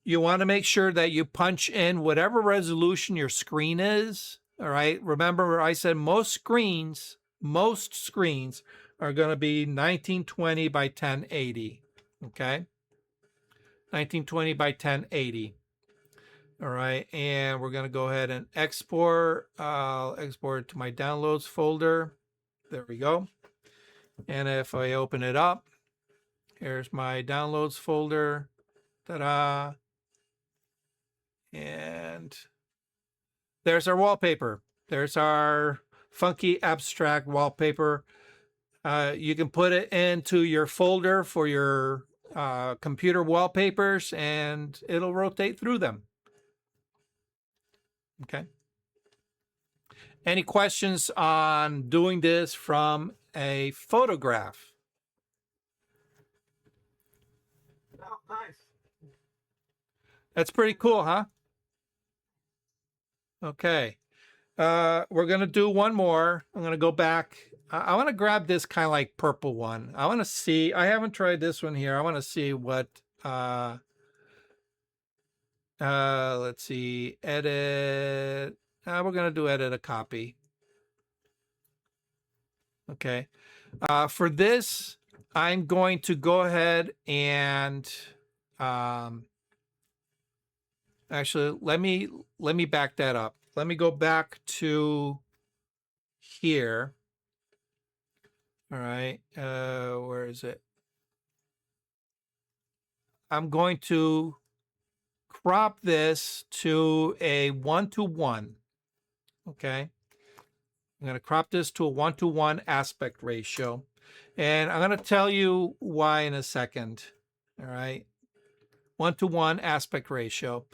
you want to make sure that you punch in whatever resolution your screen is. All right. Remember, I said most screens are going to be 1920 by 1080. Okay. 1920 by 1080. All right. And we're going to go ahead and export. I'll export it to my downloads folder. There we go. And if I open it up, here's my downloads folder. Ta-da. And there's our wallpaper. There's our funky abstract wallpaper. You can put it into your folder for your computer wallpapers, and it'll rotate through them. Okay. Any questions on doing this from a photograph? Oh, nice. That's pretty cool, huh? Okay. We're going to do one more. I'm going to go back. I want to grab this kind of like purple one. I want to see. I haven't tried this one here. I want to see what. Let's see. Edit. We're going to do edit a copy. Okay. For this, I'm going to go ahead and actually let me back that up. Let me go back to here. All right, where is it? I'm going to crop this to a 1:1. Okay. I'm going to crop this to a 1:1 aspect ratio. And I'm going to tell you why in a second. All right. 1:1 aspect ratio.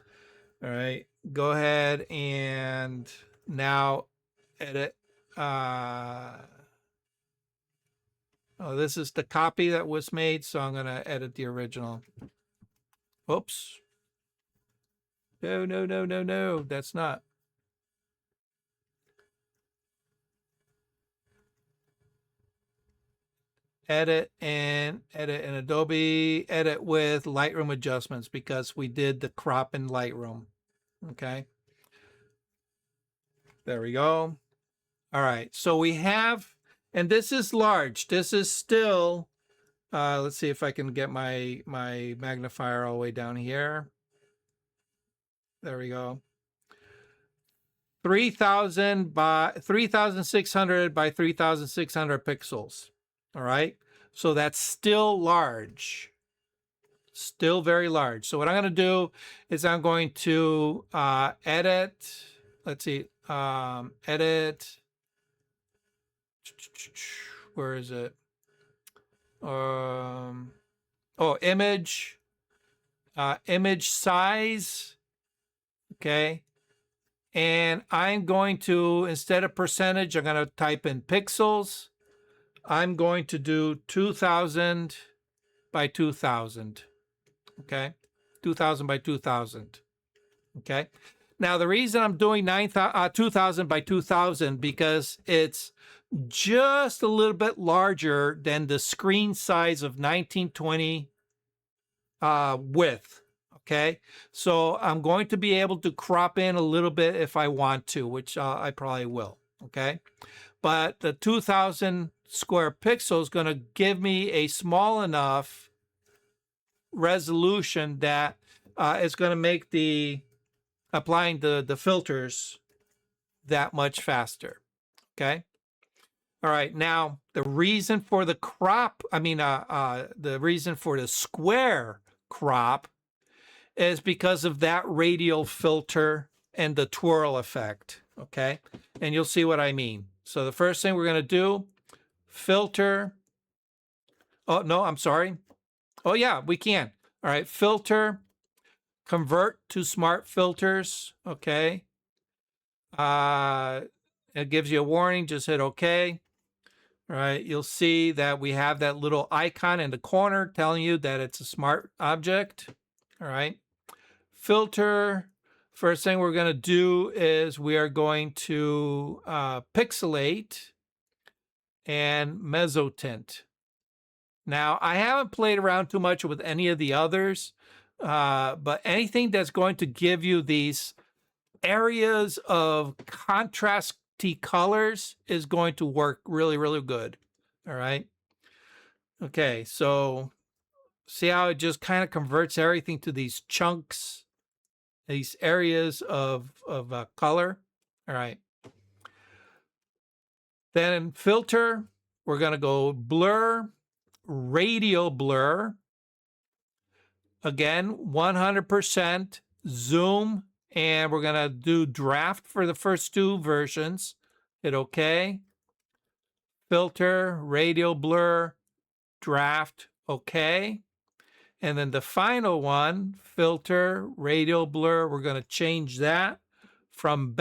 All right. Go ahead and now edit. Oh, this is the copy that was made, so I'm going to edit the original. Oops. No, no, no, no, no. That's not. Edit in Adobe, edit with Lightroom adjustments because we did the crop in Lightroom. Okay. There we go. All right. So we have, and this is large. This is still, let's see if I can get my magnifier all the way down here. There we go. 3,000 by 3,600 by 3,600 pixels. All right. So that's still large. Still very large. So what I'm going to do is I'm going to edit. Let's see. Edit. Where is it? Image. Image size. Okay. And I'm going to, instead of percentage, I'm going to type in pixels. I'm going to do 2,000 by 2,000. Okay. 2,000 by 2,000. Okay. Now, the reason I'm doing 2,000 by 2,000 because it's just a little bit larger than the screen size of 1920 width. Okay, so I'm going to be able to crop in a little bit if I want to, which I probably will. Okay, but the 2,000 square pixels is going to give me a small enough resolution that it's going to make the applying the filters that much faster. Okay. All right. Now the reason for the crop, the reason for the square crop is because of that radial filter and the twirl effect, okay? And you'll see what I mean. So the first thing we're going to do, filter. Oh, no, I'm sorry. Oh, yeah, we can. All right, filter, convert to smart filters, okay? It gives you a warning, just hit okay. All right, you'll see that we have that little icon in the corner telling you that it's a smart object, all right? Filter, first thing we're going to do is we are going to pixelate and mezzotint. Now, I haven't played around too much with any of the others, but anything that's going to give you these areas of contrasty colors is going to work really, really good. All right. Okay, so see how it just kind of converts everything to these chunks, these areas of color. All right. Then in filter, we're going to go blur, radial blur. Again, 100% zoom. And we're going to do draft for the first two versions. Hit OK. Filter, radial blur, draft, OK. And then the final one, filter, radial blur, we're going to change that from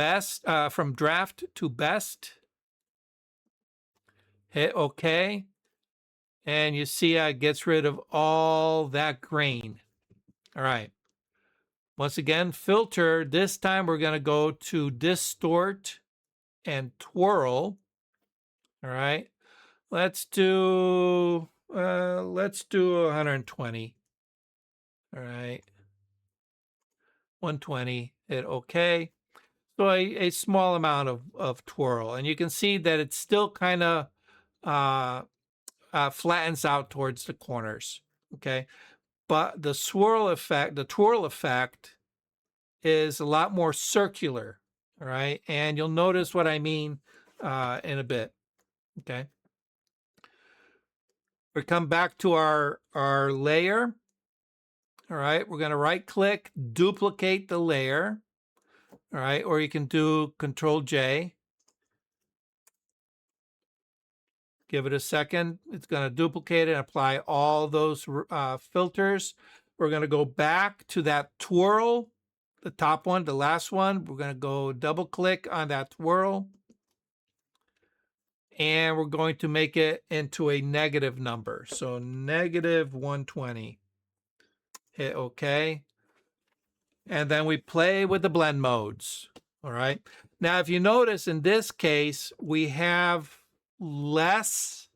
draft to best. Hit OK. And you see how it gets rid of all that grain. All right. Once again, filter. This time we're going to go to distort and twirl. All right. Let's do 120. All right. 120. Hit OK. So a small amount of twirl. And you can see that it still kind of flattens out towards the corners. Okay. But the twirl effect is a lot more circular. All right. And you'll notice what I mean in a bit. Okay. We come back to our layer. All right. We're going to right click, duplicate the layer. All right. Or you can do Control J. Give it a second. It's going to duplicate it and apply all those filters. We're going to go back to that twirl, the top one, the last one. We're going to go double click on that twirl. and we're going to make it into a negative number. So negative 120. Hit OK. And then we play with the blend modes. All right. Now, if you notice in this case, we have less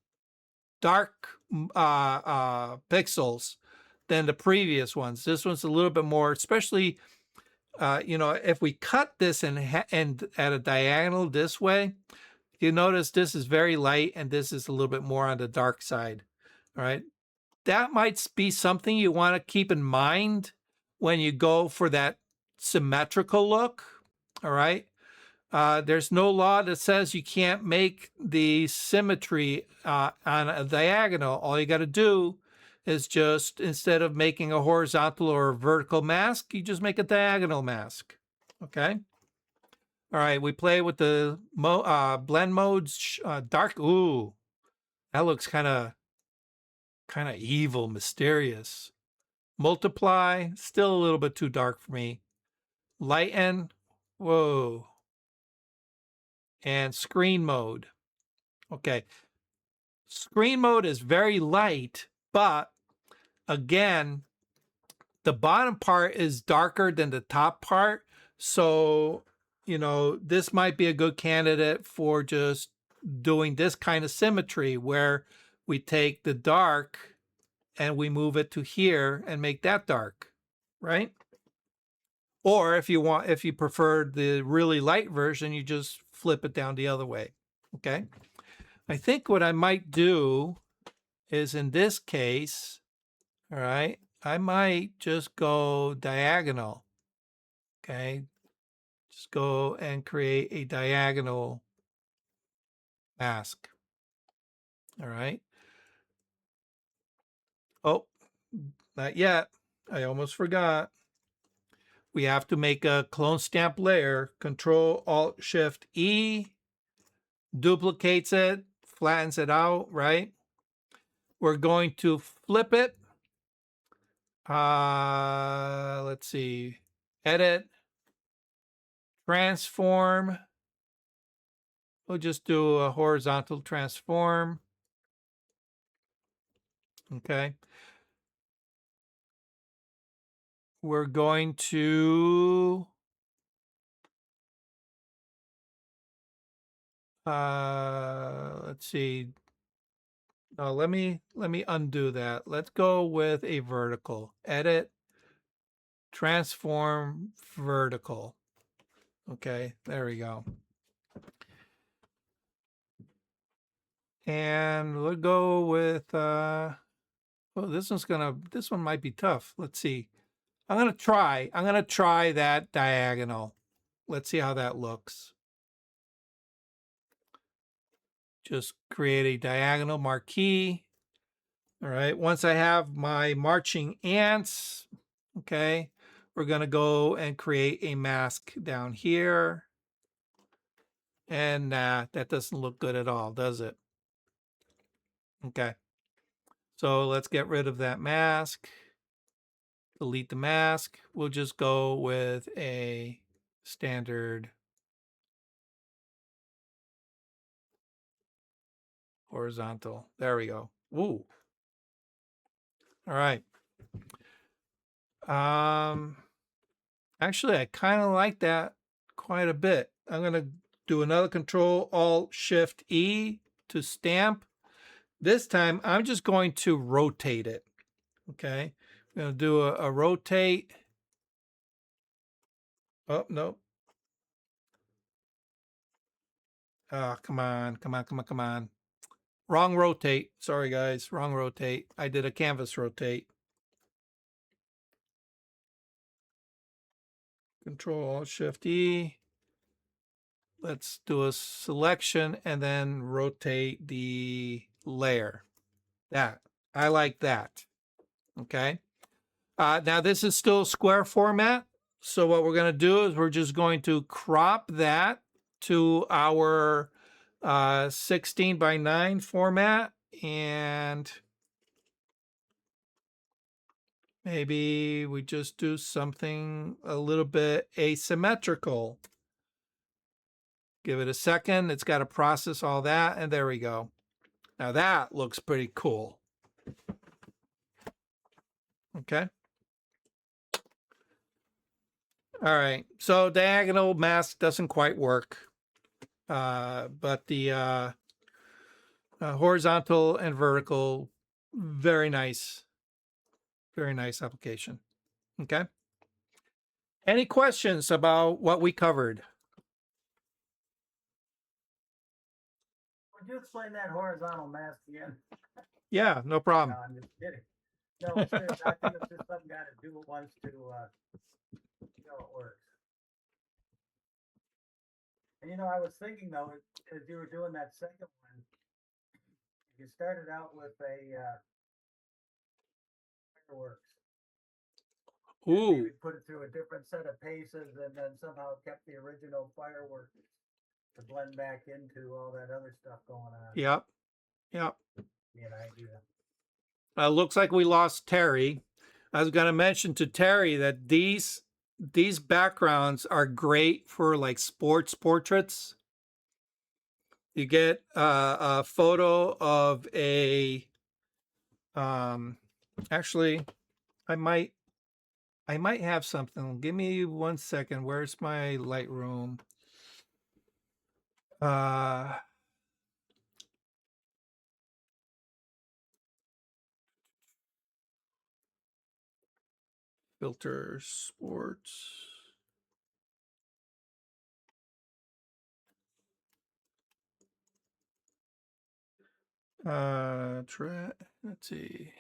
dark pixels than the previous ones. This one's a little bit more, especially, if we cut this and at a diagonal this way, you notice this is very light and this is a little bit more on the dark side. All right. That might be something you want to keep in mind when you go for that symmetrical look. All right. There's no law that says you can't make the symmetry on a diagonal. All you got to do is just, instead of making a horizontal or a vertical mask, you just make a diagonal mask. Okay. All right. We play with the blend modes. Dark. Ooh, that looks kind of evil, mysterious. Multiply, still a little bit too dark for me. Lighten, whoa. And screen mode. Okay. Screen mode is very light, but again, the bottom part is darker than the top part. So, this might be a good candidate for just doing this kind of symmetry where we take the dark and we move it to here and make that dark, right? Or if you prefer the really light version, you just flip it down the other way, okay? I think what I might do is, in this case, all right, I might just go diagonal, okay? Just go and create a diagonal mask, all right? Oh, not yet. I almost forgot. We have to make a clone stamp layer. Control-Alt-Shift-E, duplicates it, flattens it out, right? We're going to flip it. Let's see. Edit, transform. We'll just do a horizontal transform. Okay. We're going to let's see. No, let me undo that. Let's go with a vertical. Edit, transform, vertical. Okay, there we go. And we'll go with well, this one might be tough. Let's see. I'm gonna try that diagonal. Let's see how that looks. Just create a diagonal marquee. All right. Once I have my marching ants, okay, we're gonna go and create a mask down here. And that doesn't look good at all, does it? Okay. So let's get rid of that mask. Delete the mask. We'll just go with a standard horizontal. There we go. Ooh. All right. Actually, I kind of like that quite a bit. I'm going to do another Control-Alt-Shift-E to stamp. This time, I'm just going to rotate it. Okay. I'm going to do a rotate. Oh, no. Oh, come on. Wrong rotate. Sorry, guys. Wrong rotate. I did a canvas rotate. Control-Alt-Shift-E. Let's do a selection and then rotate the layer. That. I like that. Okay. Now this is still square format. So what we're going to do is we're just going to crop that to our 16:9 format, and maybe we just do something a little bit asymmetrical. Give it a second. It's got to process all that. And there we go. Now that looks pretty cool. Okay. All right. So diagonal mask doesn't quite work. But the horizontal and vertical, very nice. Very nice application. Okay. Any questions about what we covered? Would you explain that horizontal mask again? Yeah, no problem. No, I'm just kidding. No, seriously, I think it's just something got to do it once to see how it works. And I was thinking though, as you were doing that second one, you started out with a fireworks. Ooh. Maybe put it through a different set of paces, and then somehow kept the original fireworks to blend back into all that other stuff going on. Yep. Yep. Be an idea. Looks like we lost Terry. I was going to mention to Terry that these backgrounds are great for like sports portraits. You get a photo of a actually I might have something. Give me 1 second. Where's my Lightroom? Filter sports. Let's see.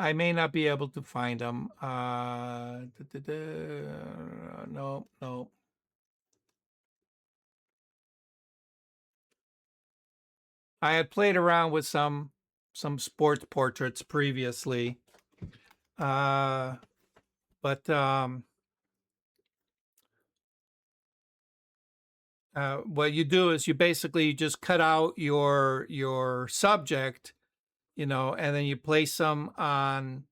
I may not be able to find them. No, no. I had played around with some sports portraits previously. But what you do is you basically just cut out your subject, and then you place them on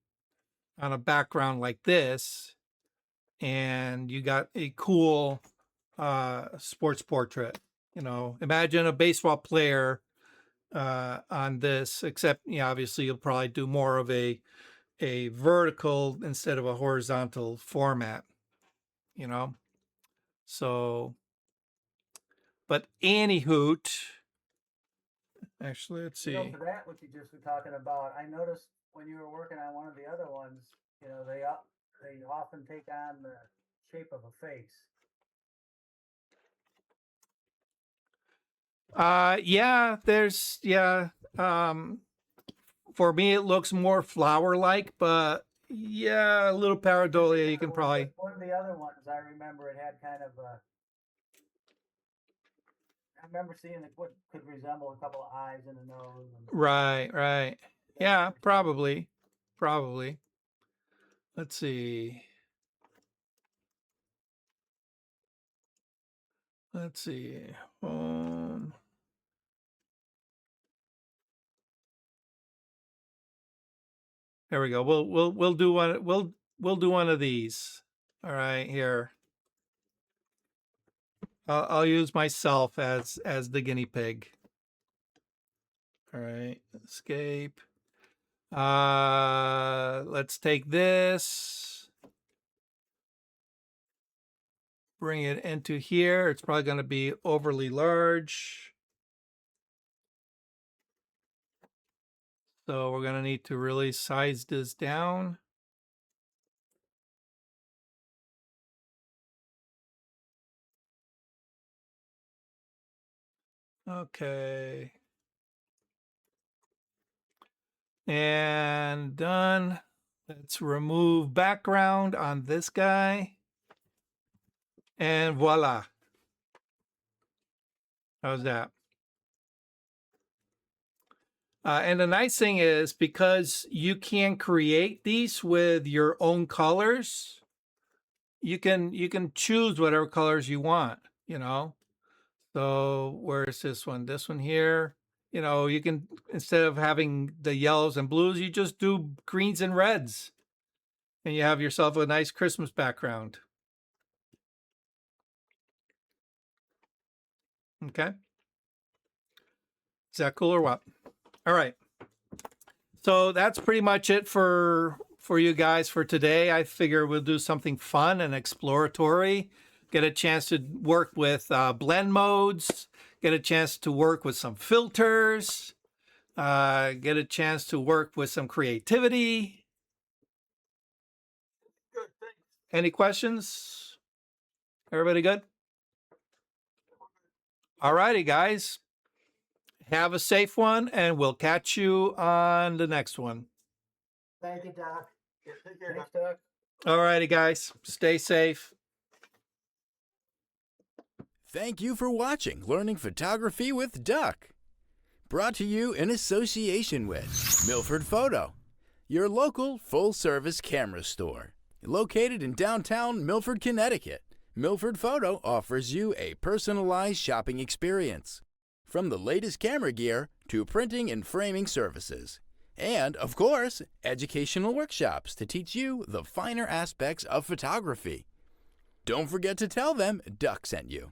a background like this, and you got a cool sports portrait. Imagine a baseball player on this, except obviously you'll probably do more of a vertical instead of a horizontal format. So, but anywhoot, actually, let's see. For that, what you just were talking about, I noticed when you were working on one of the other ones, they often take on the shape of a face. For me it looks more flower-like, but a little pareidolia you can probably. One of the other ones, I remember it had kind of a. I remember seeing what could resemble a couple of eyes and a nose. Right. Yeah, probably. Let's see. There we go. We'll do one. We'll do one of these. All right, here. I'll use myself as the guinea pig. All right, escape. Let's take this, bring it into here. It's probably going to be overly large. So we're going to need to really size this down. Okay. And done. Let's remove background on this guy. And voila. How's that? And the nice thing is, because you can create these with your own colors, you can choose whatever colors you want, So where's this one? This one here. You can, instead of having the yellows and blues, you just do greens and reds. And you have yourself a nice Christmas background. Okay. Is that cool or what? All right. So that's pretty much it for you guys for today. I figure we'll do something fun and exploratory, get a chance to work with blend modes, get a chance to work with some filters, get a chance to work with some creativity. Good, thanks. Any questions? Everybody good? All righty, guys. Have a safe one, and we'll catch you on the next one. Thank you, Doc. Yeah, take care, Thanks, Doc. All righty, guys. Stay safe. Thank you for watching Learning Photography with Duck. Brought to you in association with Milford Photo, your local full-service camera store. Located in downtown Milford, Connecticut, Milford Photo offers you a personalized shopping experience. From the latest camera gear to printing and framing services. And, of course, educational workshops to teach you the finer aspects of photography. Don't forget to tell them Duck sent you.